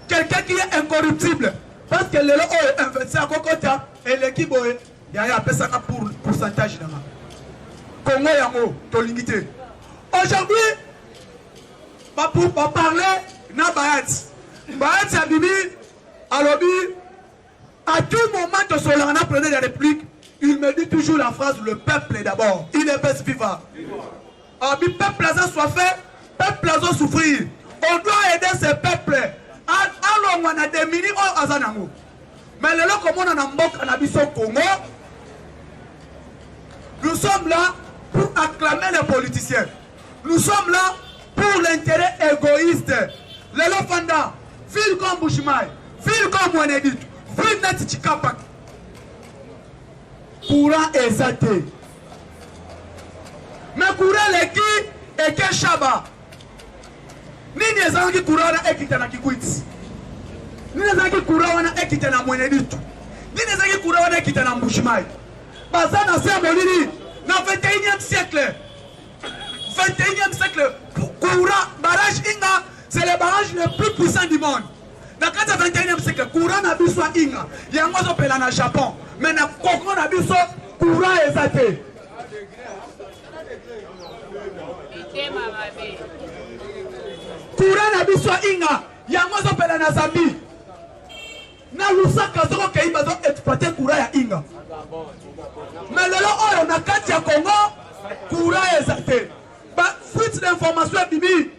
Quelqu'un qui est incorruptible. Parce que les gens ont investi à Kokota et l'équipe il y a un ça pour pourcentage dans Congo Yango, Tolingité. Aujourd'hui, pour parler, na Bahati. Bahati a dit à lobby, à tout moment de Solana prenait la République. Il me dit toujours la phrase le peuple d'abord. Il est best FIFA. Le peuple a soit fait, peuple a souffrir. On doit aider ce peuple. Alors on a des mini au Azanango. Mais le comment on a un Congo, Nous sommes là pour acclamer les politiciens. Nous sommes là pour l'intérêt égoïste. Les Lofanda, ville comme Bushmaï, ville comme Mouenedit, ville Nati Chikapak. Courant exalté. Mais courant les qui et que Shaba. Ni les gens qui courent à Ekitana Kikwit. Ni les gens qui courent à Ekitana Mouenedit. Ni les gens qui courent à Ekitana Bushmaï. Bazana c'est Molini. Dans le 21e siècle. 21e siècle. Courant, barrage Inga, c'est le barrage le plus puissant du monde. Dans le 21e siècle, courant n'a pas soit Inga. Il y a un mot appelé au Japon. Mais dans le courant n'a pas soit courant exalté. Courant n'a pas soit Inga. Il y a un mot appelé au Zambie. Na Lusaka zoko kei bazo exploiter courant ya Inga. Mais le lot on a quatre ya Congo courant exalté. Ba fuite d'information bibi.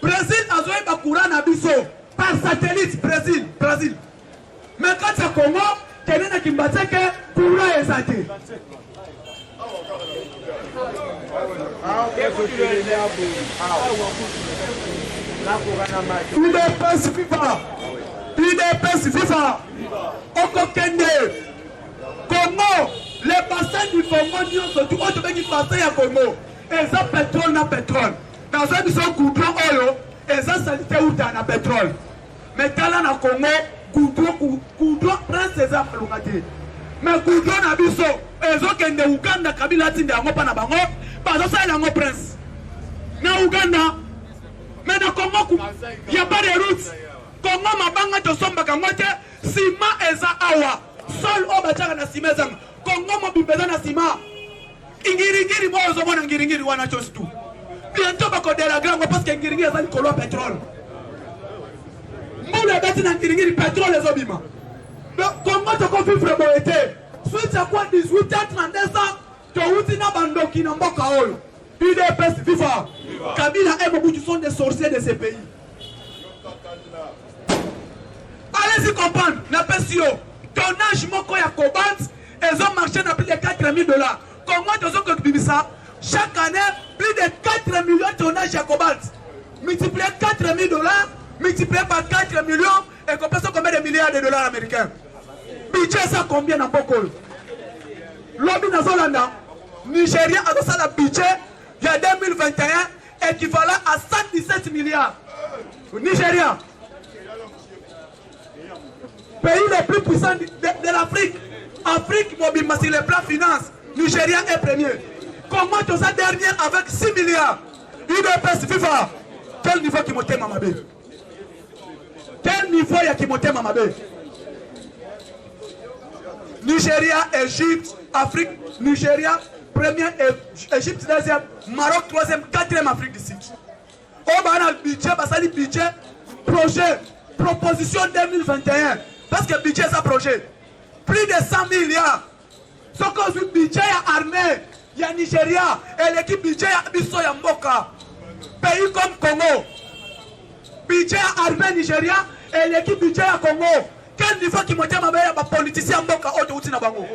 Brésil a joué ba courant na biso par satellite Brésil. Mais quand ya Congo kenena kimbate ke courant exalté. UDPS FIFA Okokende Congo, les bassins du Congo, surtout au Tobéki bassin ya Congo, ils ont pétrole na pétrole. Dans un bisou goudron oyo, ils ont salité ou na pétrole. Mais kala na Congo, goudron prend ses armes localité. Mais goudron na biso, ils ont kende Uganda kabila tinde yango pa na bango, bazo sa yango prince. Na Uganda, mais na Congo, il n'y a pas de route. Congo mabanga to somba kamote, sima eza awa. Sol o bachaka na sima zanga. Congo mobimeza na sima. Ingiri mo ozomo na ngiri wana chose tout. Bientôt bako de la grande parce que ngiri eza likolo pétrole. Mbule beti na ngiri pétrole ezobima. Donc Congo to ko vivre boete. Suite à quoi 18 ans 32 ans to uti na bandoki na mboka oyo. UDPS FIFA. Kabila et Mobutu sont des sorciers de ces pays. Allez-y comprendre, n'a pas si tonnage moko ya cobalt, ils ont marché dans plus de $4 000. Comment ils ont occupé ça? Chaque année, plus de 4 millions de tonnages ya cobalt. Multiplié $4 000, multiplié par 4 millions, et qu'on passe combien de milliards de dollars américains? Budget ça combien dans Bokol? Lobby Nazolanda, Nigeria a dans ça le budget, il y a 2021, équivalent à 117 milliards. Nigeria. Pays le plus puissant de l'Afrique. Afrique, mobile, sur le plan finance, Nigeria est premier. Comment tu as dernier avec 6 milliards? UDPS FIFA. Quel niveau qui monte Mamabé? Quel niveau il y a qui monte Mamabé? Nigeria, Égypte, Afrique, Nigeria, première, Égypte, deuxième, Maroc, troisième, quatrième Afrique du Sud. On va le budget, le budget, projet, proposition 2021. Parce que le budget c'est un projet. Plus de 100 milliards. Ce que le budget est armé. Il y a Nigeria. Et l'équipe budget est Bisso Yamboka. Pays comme Congo. Budget armé Nigeria. Et l'équipe budget à Congo. Quel niveau qui monte ma belle politicien Yamboka au Touti Nabango?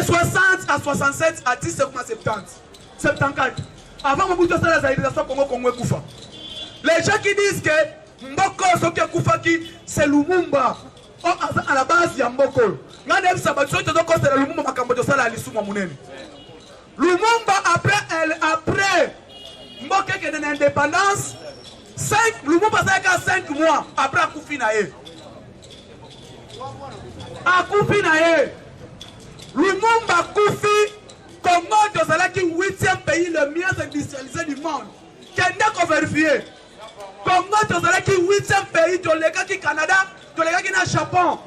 60 à 67 à 10,70. 74. Avant Mobutu Sala Zaïrisation Congo et Koufa. Les gens qui disent que Mboko Soke Koufaki c'est Lumumba. À la base, il y a Mboko. Nandem Sabatso te donc c'est Lumumba Makamboto Sala Alisuma Mouneni. Lumumba après Mboke qui est une indépendance, Lumumba ça 5 mois après Koufi Nae. Koufi Nae. Lumumba Koufi, Congo est le 8e pays le mieux industrialisé du monde. Kenda qu'on vérifie. Congo est le 8e pays de l'État qui Canada, de l'État qui Japon.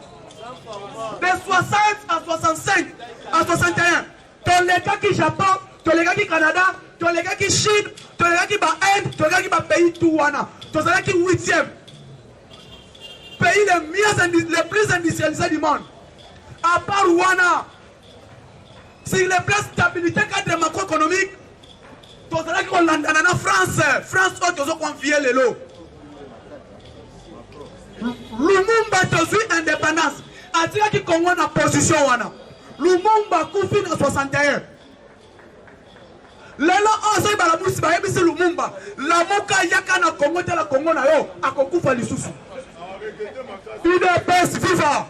De 60 à 65 à 61. De l'État qui Japon, de l'État qui Canada, de l'État qui Chine, de l'État qui Inde, de l'État qui pays Touana. De l'État qui 8e pays le plus industrialisé du monde. À part Rwanda. Sur les plans de stabilité cadre macroéconomique, tozalaki kolandana na France oyo tozokonfie lelo Lumumba tozwi indépendance atikaki Congo na position wana Lumumba kufi na 61 lelo ozo balamusi bayebisi Lumumba lamuka yaka na Congo te la Congo na yo akokufa lisusu UDPS viva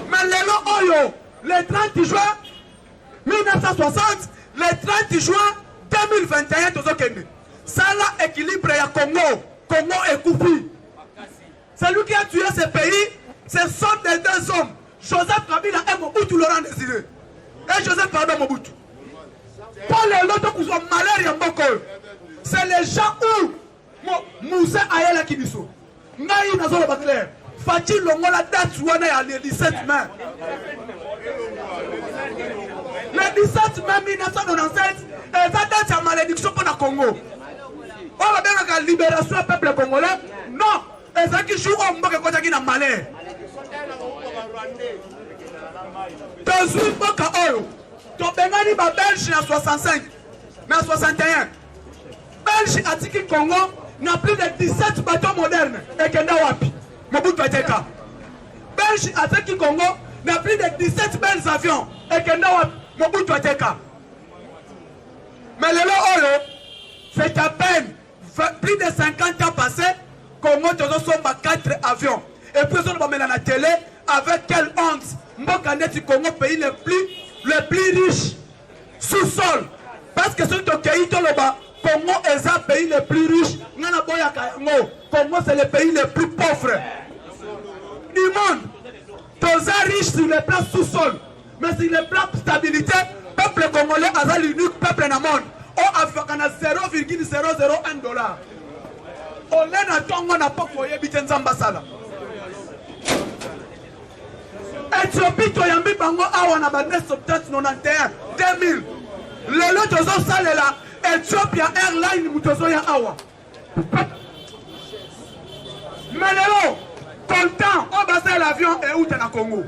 mais lelo oyo le 30 juin 1960 le 30 juin 2021 tozokende sala équilibre ya Congo ekufi. Celui qui a tué ce pays, ce sont des deux hommes. Joseph Kabila et Mobutu Laurent Désiré. Et Joseph Kabila et Mobutu. Pour les autres qui sont malades, c'est les gens où Moussa Ayala Kibiso. Naï Nazolo Baclair. Fatih Longola date le 17 mai. Le 17 mai 1997, et ça date à malédiction pour le Congo. On va bien la libération du peuple congolais. Non. Et ça qui joue au Mboka quand il y a malheur. Tozui Mboka Oyo. Tobengani ba Belge en 65. Mais en 61. Belge a dit que Congo n'a plus de 17 bateaux modernes. Et Kenda Wapi. Mobutu Ateka. Belge a dit que Congo n'a plus de 17 belles avions. Et Kenda Wapi. Mobutu Ateka. Mais le Oyo, c'est à peine plus de 50 ans passés. Congo a 4 avions. Et puis on va mettre à la télé avec quelle honte. Mbokanet Congo pays le plus riche sous-sol. Parce que c'est le pays Congo est le pays le plus riche. Congo c'est le pays le plus pauvre du monde. Tous riches sur le plan sous-sol. Mais sur le plan stabilité, le peuple congolais est l'unique peuple dans le monde. On a 0,001 $. On a tongo na poko yebite nzamba sala. Ethiopie to yambi bango awa na bande septembre 91 2000. Lelo tozo salela Ethiopia Airline mutozo ya awa. Melelo Coltan on basa l'avion et où na Congo.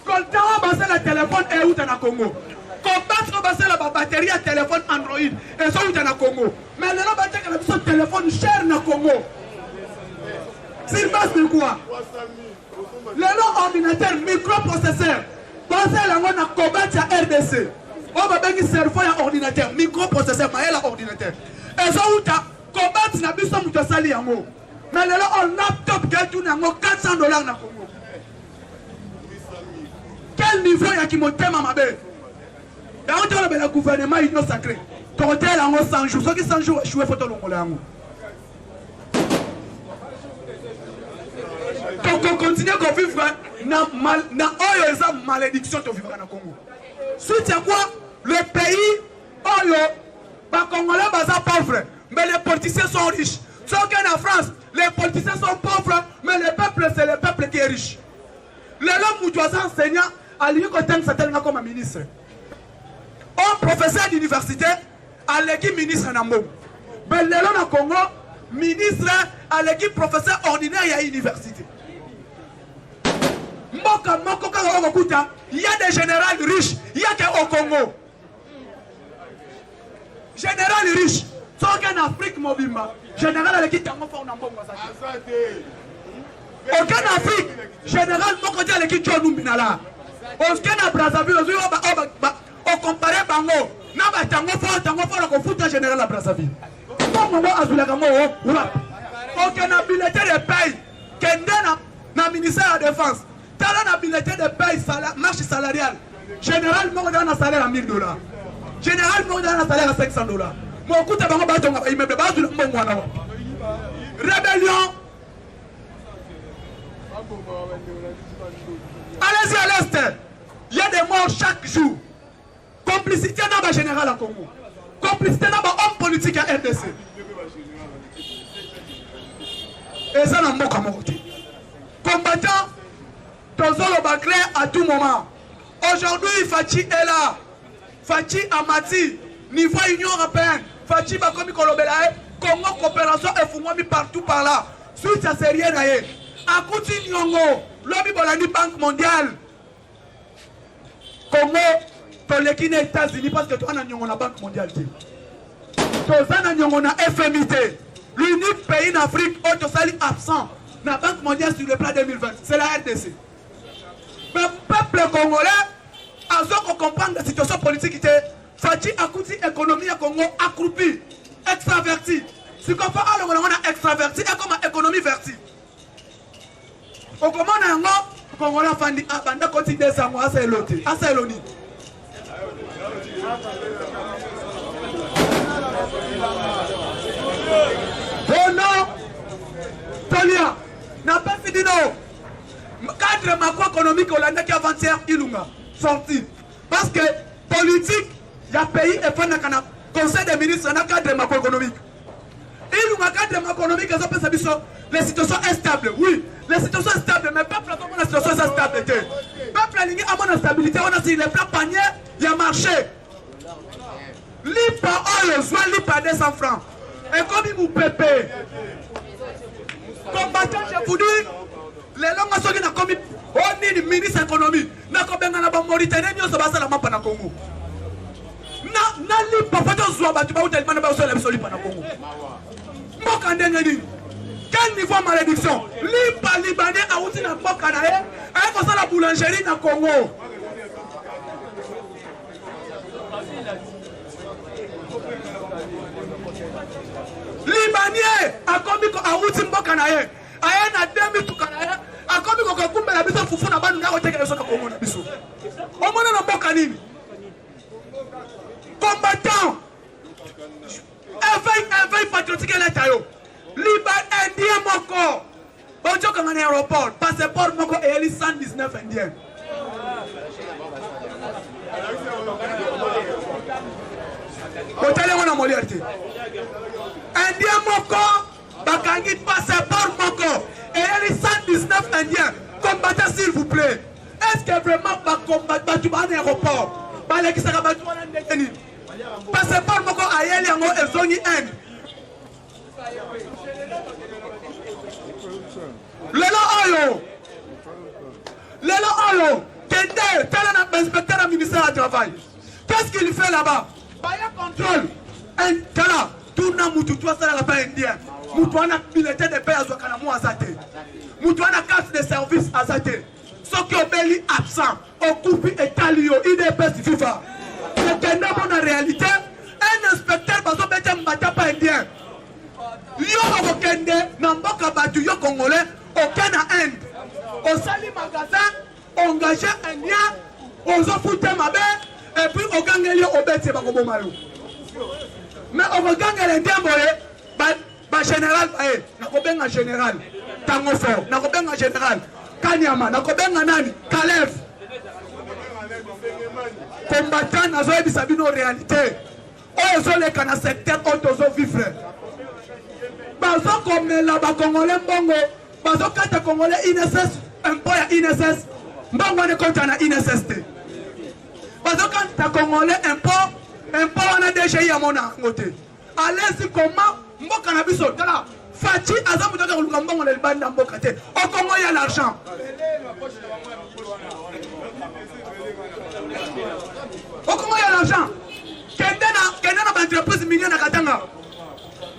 Coltan on basa le téléphone et où na Congo. Combattre on basa la batterie à téléphone Android et ça où na Congo. Mais le nom de son téléphone cher na Congo. C'est base de quoi? Le nom ordinateur microprocesseur. Pensez la on a combattu à RDC. On va bien cerveau à ordinateur microprocesseur mais elle ordinateur. Et ça où ta combattre na biso muto sali yango. Mais le nom laptop gatou na ngo $400 na Congo. Quel niveau y a qui monte mabe? Dans le gouvernement il nous sacré. Quand elle a 100 jours, ceux qui 100 jours échouent, il faut le montrer. Donc on continue à vivre dans la malédiction de vivre dans le Congo. Suite à quoi, le pays, les Congolais sont pauvres, mais les politiciens sont riches. Sauf qu'en France, les politiciens sont pauvres, mais le peuple, c'est le peuple qui est riche. L'homme qui doit enseigner, à lui, quand il s'attend comme un ministre. Un professeur d'université, à l'équipe ministre Nambo. Mais le Congo, ministre à l'équipe professeur ordinaire à l'université. Il y a des généraux riches, il y a qu'au Congo. Général riche, sauf qu'en Afrique, général à l'équipe Nambo. Aucun Afrique, général Mokodia à l'équipe John Binala. Aucun Brazzaville, on compare Bango. Naba tango fort ko futa général à Brazzaville. Comme moi azula kamo rap. Aucun habilité de paye. Kendena na ministère de la défense. Tala na habilité de paye marche salariale. Général mo dans un salaire à $1000. Général mo dans un salaire à $500. Mo kuta bango ba tonga ba immeuble ba azula mbongo wana. Rébellion. Allez-y à l'est. Il y a des morts chaque jour. Complicité dans le général à Congo. Complicité dans l'homme politique à RDC. Et ça n'a pas de combattant, Tozolo Baclé à tout moment. Aujourd'hui, Fatih est là. Fatih Amati, niveau Union Européenne. Fatih Bakomi Kolobelae, Congo coopération et Fumwami partout par là. Suite à ces rien. Akouti Nyongo, Lobby Bolani Banque mondiale. Congo. Pour les États-Unis parce que toi on a la banque mondiale. Tozana Nyongona FMIT. L'unique pays en Afrique où Tosali absent. La Banque mondiale sur le plan 2020. C'est la RDC. Mais le peuple congolais a besoin de comprendre la situation politique qui était. Fati Akouti, économie à Congo accroupie, extravertie. Si on fait un extraverti, et comme économie vertie. Au comment on a un Congolais fandi abanda continue de s'amuser à Saint-Loti, à Saint-Loni. Oh non, Tolia, n'a pas fini non. Cadre macroéconomique hollandais qui avant-hier Ilunga sorti. Parce que politique, il y a pays et fait un conseil des ministres dans le cadre macroéconomique. Ilunga cadre macroéconomique, les situations instables. Oui, les situations stables, mais peuple a la situation instable. Peuple a une instabilité, on a si les plans paniers, il y a marché. Lipa oyo, soit lipa 200 francs. Et comme il vous pépé. Combattant, je vous dis, les langues sont qui commis. On est le ministre de l'économie. N'a pas bien la Mauritanie, nous sommes à la map na Congo. Na lipa photo soit battu par hôtel, mana ba sur la solipa na Congo. Mokande ngeni. Quel niveau de malédiction? Lipa libanais a outil na Mokanae, et comme ça la boulangerie na Congo. Libanais a commis à outil Mokanae. Aye na 2000 tukanae. A commis ko kumba la biso fufu na banu na oteke na Congo na biso. O mona na mboka nini? Combattant. Éveil patriotique l'État yo. Liban indien moko. Bonjour comme un aéroport. Passeport moko et 119 indiens. Hôtel on a molierte. Indien moko. Bakangi passeport moko et 119 indiens. Combattez s'il vous plaît. Est-ce que vraiment va combattre un aéroport? Balé qui sera battu en Ndekeni. Passeport moko ayeli yango ezongi Inde. Lelo Oyo, Kende, tel un inspecteur du ministère du Travail. Qu'est-ce qu'il fait là-bas? Baya contrôle. Un kala, tout na mutu toi ça là-bas indien. Mutu ana militaire de paix à Zouakanamu à Zate. Mutu ana carte de service à Zate. Ce qui est belli absent, occupé et talio, IDPS FIFA. Le Kende bon en réalité, un inspecteur bazo bete mbata pas indien. Yo Kende, n'amboka batu yo congolais, aucun à Inde. Au sali magasin, engagé indien, on s'en foutait ma belle, et puis au gangeli au bête c'est pas comme mayo. Mais au gangeli indien boye, ba général, nakobenga général, tango fort, nakobenga général, Kanyama, nakobenga nani, Kalev. Combattant nazo ebisabino réalité. Ozo le kana secteur otozo vivre. Bazo comme là-bas congolais mbongo, bazo kata congolais INSS, impôt ya INSS, mbongo ne compte na INSS te. Bazo kata congolais impôt wana DGI ya mona ngote. Allez comment mboka na biso tala Fati azamu toka kuluka mbongo na libanda mboka te. Au Congo il y a l'argent. Au Congo il y a l'argent. Kenda na entreprise million na Katanga.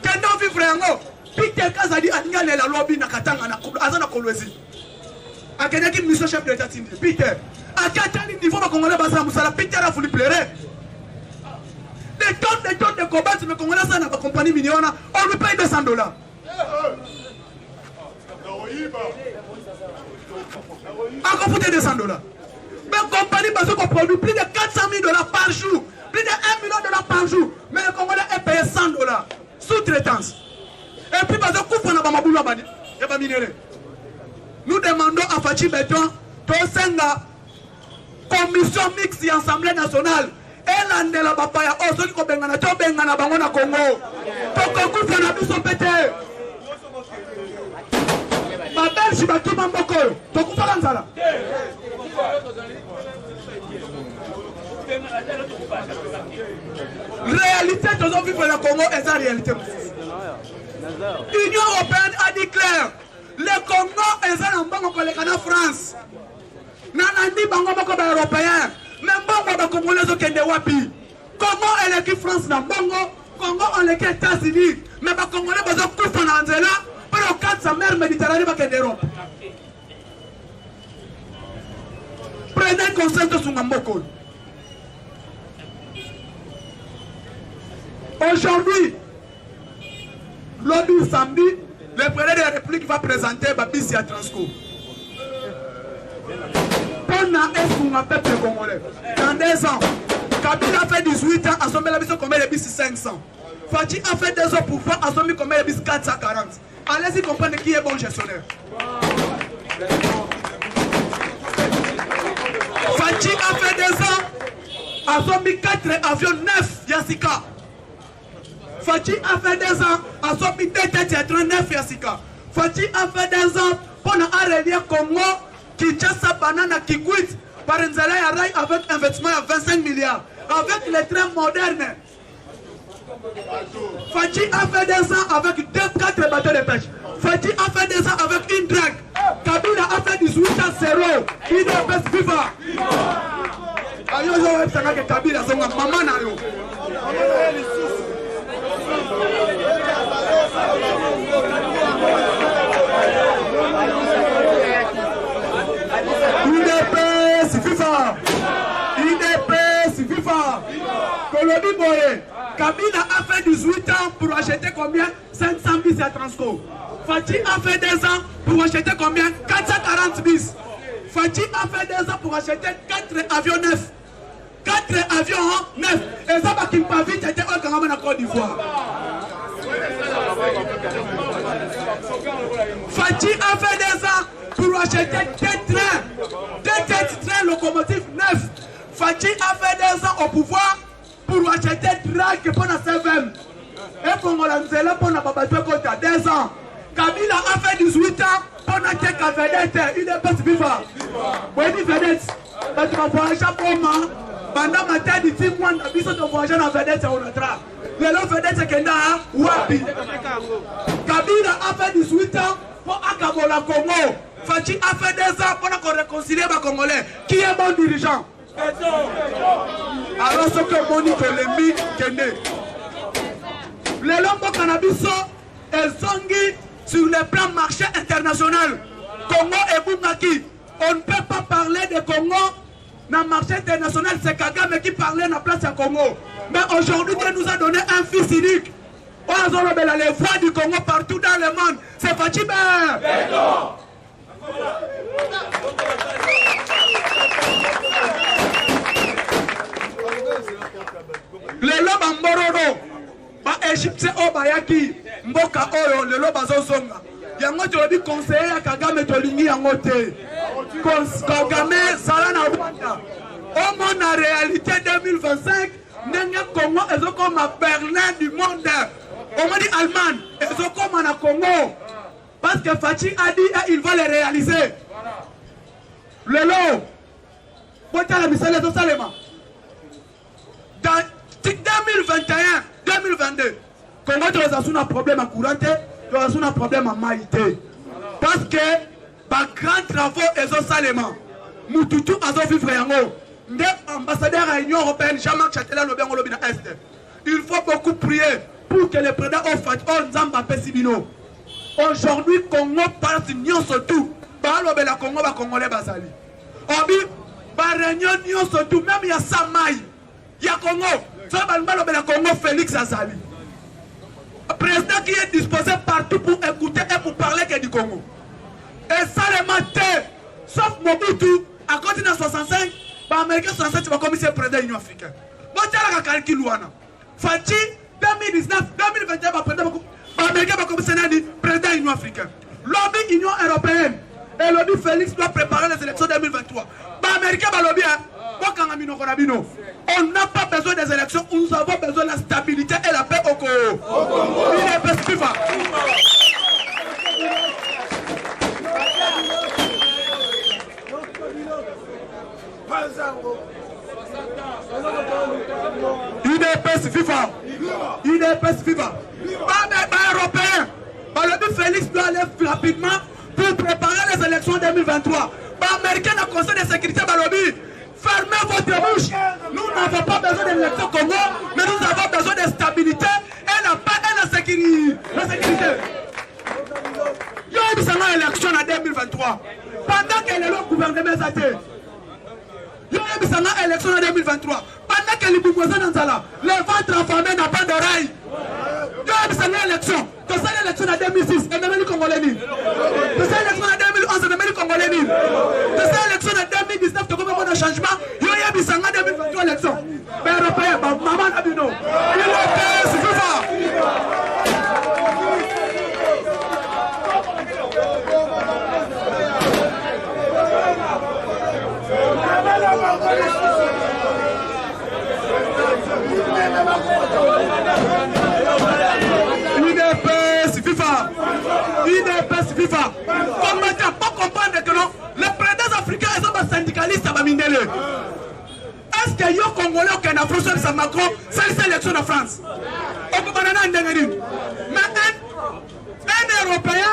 Kenda vivre yango. Peter Kazadi atingale la lobby na Katanga na azana kolwezi. Akenya ki mission chef de l'État tindi. Peter. Akatani niveau ba Congolais basa musala Peter a voulu pleurer. Des tonnes de combats mais Congolais ça na ba compagnie milliona, on lui paye $200. Encore pour $200. Mais compagnie basa qu'on produit plus de $400,000 par jour. Plus de $1 million par jour. Mais le Congolais est payé $100. Sous-traitance. Et puis, parce que nous demandons à Fachi Béton, commission mixte et Assemblée nationale. Et l'année la papaya, oh, ceux qui ont bengana, tu bengana, bangona Congo. Pour que vous fassiez la mission pété. Ma belle, je vais tout m'emboko. Tu comprends ça là? Réalité, nous avons vu le Congo et sa réalité. L'Union européenne a dit clair, le Congo est un bango pour la France. Nanandi bango bako ba européen, même bango ba Congolais au Kende wapi. Congo et l'équipe France na bango, Congo, on est aux États-Unis. Mais les Congolais, ils ont coupé en Anzela. Pour le cas de sa mère Méditerranée, ils sont en Europe. Prenez conscience de son Mamboko. Aujourd'hui, lors samedi, le président de la République va présenter Babissi à Transco. Pendant un peuple congolais, dans 2 ans, Kabila a fait 18 ans, à son la mission combien de bis 500. Fati a fait 2 ans pour faire, à son mis combien de bis 440. Allez-y comprendre qui est bon gestionnaire. Fati a fait 2 ans, à son mis 4 avions 9 Yassika. Fati a fait 2 ans, à son mis 2 têtes 39 Yassika. Fati a fait 2 ans, pendant un relief Congo, Kinshasa, Banana, Kikwit, par Nzala Yarai avec investissement à 25 milliards. Avec les trains modernes. Fati a fait 2 ans avec 4 bateaux de pêche. Fati a fait 2 ans avec une drague. Kabila a fait 18 ans 0. Il est best viva. Ayo yo web sanga ke Kabila zonga mama na yo. UDPS FIFA. UDPS FIFA. Colonie Boye. Kabila a fait 18 ans pour acheter combien? 500 bis à Transco. Fati a fait 2 ans pour acheter combien? 440 bis. Fati a fait 2 ans pour acheter 4 avions neufs. 4 avions neufs. Et ça va qu'il pas vite était au Ghana en Côte d'Ivoire. Fati a fait 2 ans pour acheter 2 trains. 2 trains locomotives neufs. Fati a fait 2 ans au pouvoir pour acheter drague pour la CVM. Et pour l'Anzela pour la Babatoué Côte à 2 ans. Kabila a fait 18 ans pour la tête à vedette. Il est pas vivant. Oui, il est vedette. Mais tu vas voyager pour moi. Pendant ma tête, il dit moi, je vais voyager dans la vedette. Le long vedette, c'est qu'il y a Wapi. Kabila a fait 18 ans pour Akabola Congo. Fati a fait 2 ans pour réconcilier les Congolais. Qui est bon dirigeant? Alors ce que Moni Tolemi Kende. Les lombos cannabis elles sont sur le plan marché international. Congo et Boumaki. On ne peut pas parler de Congo dans le marché international. C'est Kagame qui parlait dans la place à Congo. Mais aujourd'hui, Dieu nous a donné un fils unique. On a les voix du Congo partout dans le monde. C'est Fatime. Le loba Mbororo, ba Égyptien Obayaki, Mboka Oyo, le loba Zozonga. Yango tolobi conseiller à Kagame tolingi yango te. Kagame Salana Rwanda. Au monde en réalité 2025, Nenga Congo est comme à Berlin du monde. Au monde Allemagne, est comme à Congo. Parce que Fati a dit il va les réaliser. Le lot, la mission de Salema. Dans 2021, 2022, Congo a un problème à courante, il a un problème à maïté. Parce que, par grands travaux, ils ont salement. Moutoutou a vivre yango. L'ambassadeur à l'Union européenne, Jean-Marc Châtelain, Est. Il faut beaucoup prier pour que le président offre Nzamba Pesibino. Aujourd'hui, Congo passe union surtout. La Congo va Congolais Basali. Obi, réunion surtout, même il y a Samaï. Il y a Congo. Ça va le Congo Félix Azali. Président qui est disposé partout pour écouter et pour parler que du Congo. Et ça le matin, sauf Mobutu, à côté de 65, l'Américain 65 va commissaire président de l'Union africaine. Bon, tu as la calcul Fati, 2019, 2021, l'Américain va commissaire président de l'Union africaine. Lobby Union européenne. Et lobby Félix doit préparer les élections 2023. L'Américain va lobby. On n'a pas besoin des élections, nous avons besoin de la stabilité et la paix au Congo. Il est possible. UDPS FIFA. UDPS FIFA. Pas européen. Le Félix doit aller rapidement pour préparer les élections 2023. Américain dans le Conseil de sécurité Balobi. Fermez votre bouche. Nous n'avons pas besoin d'élections Congo, mais nous avons besoin de stabilité Kiri, la sécurité. Il y a une élection en 2023. Pendant que le gouvernement est athée. Il y a une élection en 2023. Pendant que les Boubouazans dans Zala, le ventre affamé n'a pas d'oreille. Il y a une élection. Tu sais l'élection en 2006, et même les Congolais. Tu sais l'élection en 2011, et même les Congolais. Tu sais l'élection en 2019, tu comprends le changement. Il y a une 2023 élection. Mais Européen, maman Abino. Il est c'est FIFA. UDPS FIFA. UDPS FIFA. Comment tu n'as pas comprendre que non, les présidents africains sont syndicalistes à Bamindele. Est-ce que les Congolais qui ont approché de Macron, c'est l'élection de France? Mais un Européen,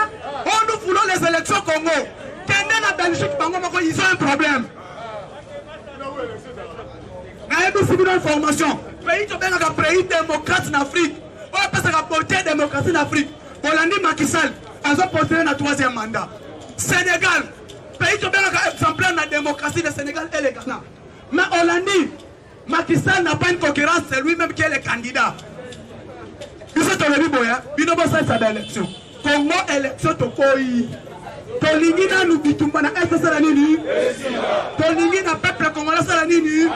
nous voulons les élections au Congo. La Belgique, ils ont un problème. Nous avons une formation. Pays démocrate en Afrique. On peut se porter démocratie en Afrique. Hollande Macky Sall, ils ont porté un troisième mandat. Sénégal, pays qui ont exemplaire de la démocratie, le Sénégal et le Ghana. Mais Hollande, Macky Sall n'a pas une concurrence, c'est lui-même qui est le candidat. Il s'est tolérer, il n'a pas fait sa élection. Congo élection to koi. Tolingi na nubitumba na est sala nini? Tolingi na peuple congolais sala nini?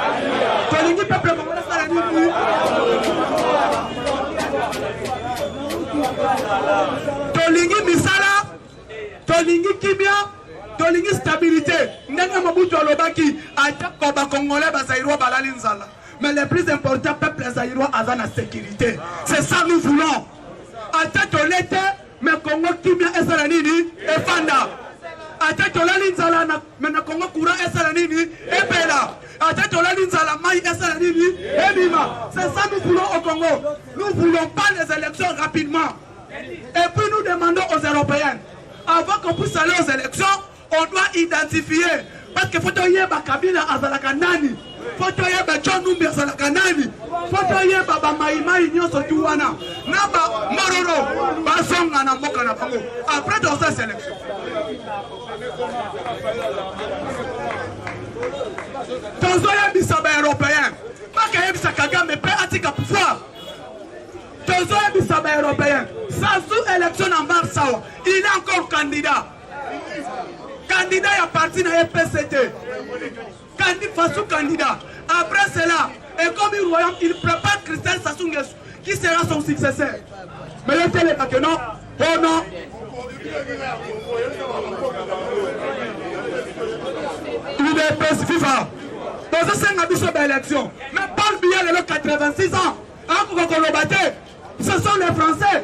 Tolingi peuple congolais sala nini? Tolingi misala, tolingi kimia, tolingi stabilité. Ndenge mabutu alobaki ata koba congolais bazairwa balali nzala. Mais le plus important, peuple zairwa a la sécurité. C'est ça nous voulons. Ata tolete mais Congo kimia esala nini efanda ate tolali nzala na mena Congo courant esala nini epela ate tolali nzala mai esala nini ebima. C'est ça nous voulons au Congo. Nous voulons pas les élections rapidement. Et puis nous demandons aux Européens, avant qu'on puisse aller aux élections, on doit identifier, parce que faut yeba Kabila azalaka nani, faut yeba John Numbi azalaka nani, faut yeba ba maimai nyonso tuwana na ba mororo ba songa na mboka na bango après dans cette élection. Tozoya bisaba européen pas que yebisa Kagame pe atika pouvoir. Tozoya bisaba européen sans sous élection en mars, il est encore candidat. Candidat à partir de la PCT. Façon candidat. Après cela, et comme il royaume, il prépare Christelle Sassou Nguesso, qui sera son successeur. Mais le télé que non, oh non. Il est PS FIFA. Dans ce 5 abus d'élection. Mais Paul Biya, il a 86 ans. Ce sont les Français.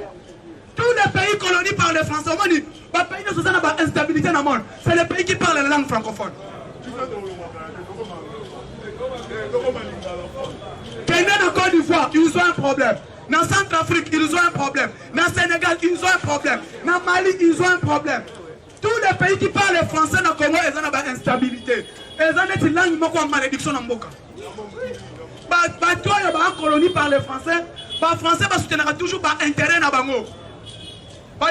Tous les pays colonisés par les Français, on dit, les pays ne sont pas instabilité dans le monde. C'est les pays qui parlent la langue francophone. Kenya en Côte d'Ivoire, ils ont un problème. Dans Centrafrique, ils ont un problème. Dans Sénégal, ils ont un problème. Dans Mali, ils ont un problème. Tous les pays qui parlent le français dans le Congo, ils ont une instabilité. Ils ont une langue qui est malédiction dans le Mboka. Toi, il y a une colonie par les Français. Les Français vont soutenir toujours par intérêt dans le Bango. On a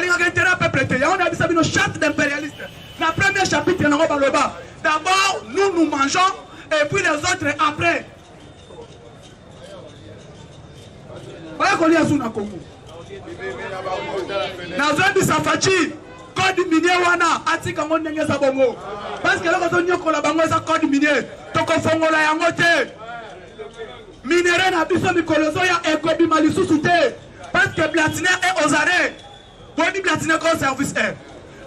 dit ça une charte d'impérialiste. La première chapitre, d'abord, nous mangeons et puis les autres après. Voilà qu'on y a sous le Congo. Dans un bisafachi, code minier wana, atika ngonenge sa bongo. Parce que là, quand on y a collaboré sa code minier, toko fongo la yangote. Minéré na biso mikolozo ya ekobi malisu sute. Parce que Blatiner est aux arrêts. On dit Blatiner comme service air.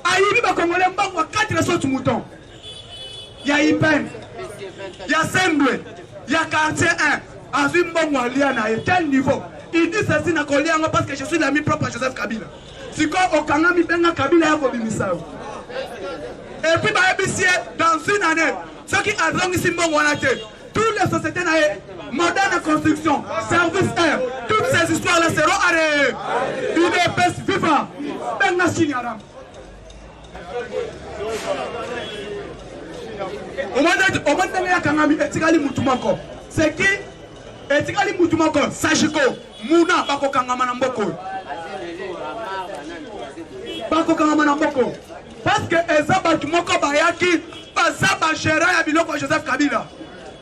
Aïbi ba Congolais mbangwa 4 sauts moutons. Il y a Ipen, il y a Semble, il y a quartier 1. Azim mbangwa liana à quel niveau? Il dit ceci na koliango parce que je suis l'ami propre à Joseph Kabila. Si quand au Kangami benga Kabila ya kobimisao. Et puis ba ebisier dans une année, ceux qui adressent ici mbangwa na te. Toutes les sociétés modernes de construction, service air, toutes ces histoires-là seront arrêtées. UDPS FIFA, Benga Chignaram. Au moment de la Kangami, Etikali Moutoumako. C'est qui Etikali Moutoumako, Sajiko, Mouna, Bako Kangama Namboko. kokanga na mboko parce que ezaba tumoko bayaki bazaba gérant ya biloko Joseph Kabila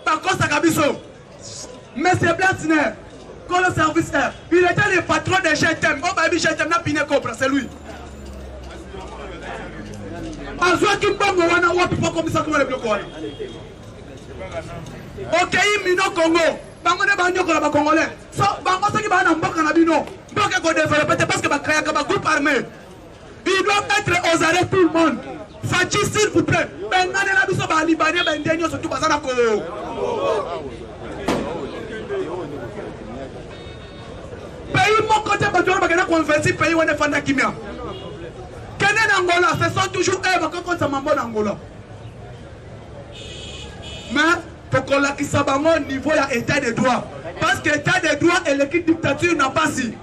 bakosa kabiso Monsieur Blatner quand le service air il était le patron de GTM oh baby GTM na piné cobra c'est lui azwaki mbongo wana wapi po komisa kuma le biloko wana OK mino Congo bango ne banyokola ba congolais so bango soki bana mboka na bino mboka ko développer parce que ba créer ka ba groupe armé il doit mettre aux arrêts tout le monde Fachi s'il vous plaît bengane la biso ba libanais ba ndenyo surtout bazana ko pays mon côté ba toro ba kana convertir pays wana fanda kimia Kenen Angola ce sont toujours eux ba ko ça mambo Angola mais pour qu'on la au niveau de l'état de droit. Parce que l'état de droit et l'équipe dictature n'a pas si.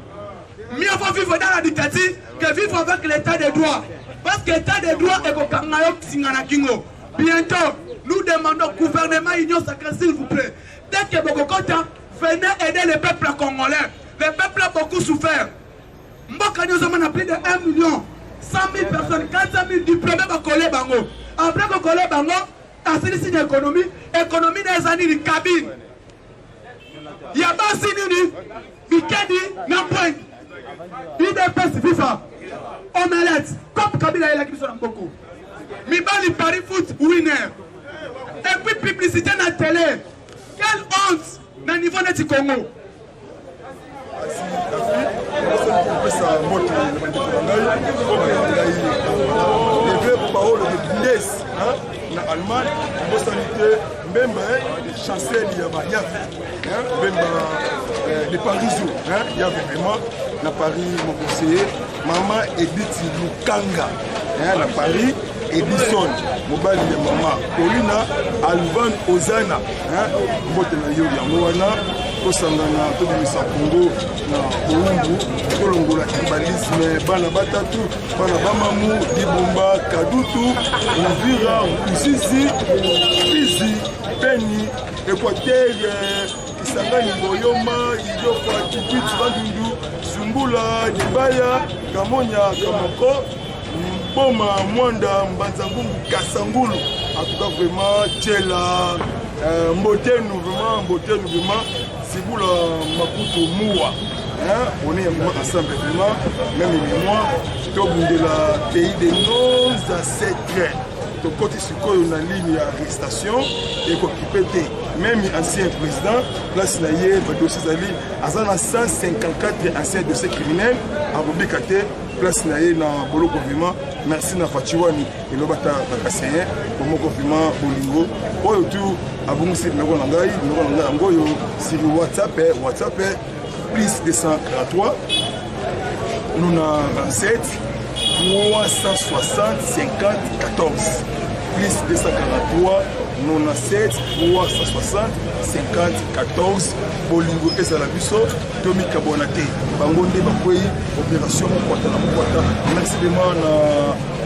Mieux vaut vivre dans la dictature que vivre avec l'état de droit. Parce que l'état de droit est au Kangayo Singanakingo. Bientôt, nous demandons au gouvernement Union Sacrée, s'il vous plaît. Dès que Bokokota, venez aider le peuple congolais. Le peuple a beaucoup souffert. Mboka nous avons plus de 1 million, 100 000 personnes, 400 000 diplômés à coller Bango. Après qu'on coller Bango, asili économie des années de cabine. Il y a pas si nini, Bikedi, Nampoint, IDPS, FIFA, Omelette, comme Kabila et la Kibison Mboko. Mibali Paris Foot winner. Et puis publicité dans la télé. Quelle honte dans le niveau de Congo. En Allemagne, même les chanceliers, il y avait même les Parisiens, il y avait vraiment, dans Paris, mon conseiller, Maman Edith Lukanga, dans Paris, Edison, Mobile de Maman, Paulina, Alban Ozana, Mbotena Yogi Amoana, Kosangana, Tobimisa Congo, Boumbu, Kolongola Tribalisme, Bana Batatu, Bana Bamamu, Dibomba, Kadutu, Uvira, Usisi, Fizi, Beni, Équateur, Kisangani Boyoma, Idiofa, Kipit, Bandundu, Zumbula, Dibaya, Kamonya, Kamoko, Boma, Mwanda, Mbanzangungu, Kasangulu. En tout cas, vraiment, Tchela, Mbotenu, vraiment, c'est vous la Maputo Moua. On est ensemble, vraiment, même moi, tout de la pays des non-ancêtres. De côté sur quoi on a une ligne d'arrestation et qu'on peut même ancien président, place Naye, dossier Zali, à 154 anciens dossiers criminels, à Bobikate, place Naye, dans Bolo Gouvernement, merci na Fatiwani, et le bata Bakasséen, pour mon gouvernement Bolingo, pour tout, à Boumoussir, nous avons sur WhatsApp, plus 243, nous avons 27, 360 50 14 plus 243 97 360 50 14 Bolingo ezala biso Tomi Kabonate bangonde bakwei opération Mokwata merci vraiment na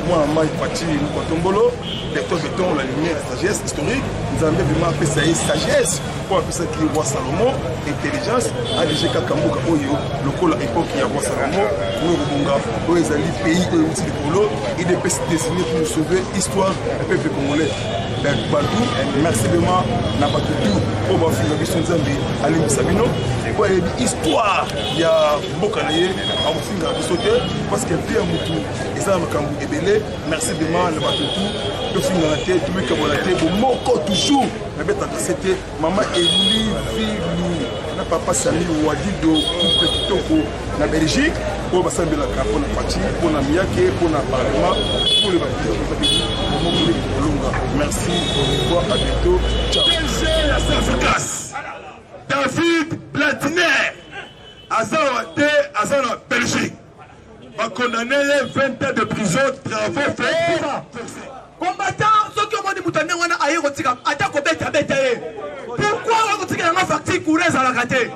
moi Mike Pati Mokwatombolo Docteur Béton la lumière sagesse historique nous avons vraiment fait ça sagesse pour appeler ça qui est roi Salomon intelligence ADG Kakamboka oyo lokola époque ya roi Salomon nous bonga ezali pays oyo uti likolo et des pays désignés pour nous sauver histoire du peuple congolais Badou merci vraiment na batutu pour ba finga biso nzambe ali Sabino pour histoire ya mboka na ye a finga biso te parce que bien mutu ezala makambu ebele merci vraiment na batutu to finga na te to mika bona te bo moko toujours na beta c'était maman Eluli Vilu na papa Sami Wadido couple kitoko na Belgique pour basambela ka pour na parti pour na miake pour na parlement pour le bâtiment merci au revoir à bientôt ciao David Platiner Azan en Belgique va condamner 20 ans de prison travaux faits combattant ceux qui ont dit Moutane wana aye rotika atako beta pourquoi on rotika na facture courir à la gâté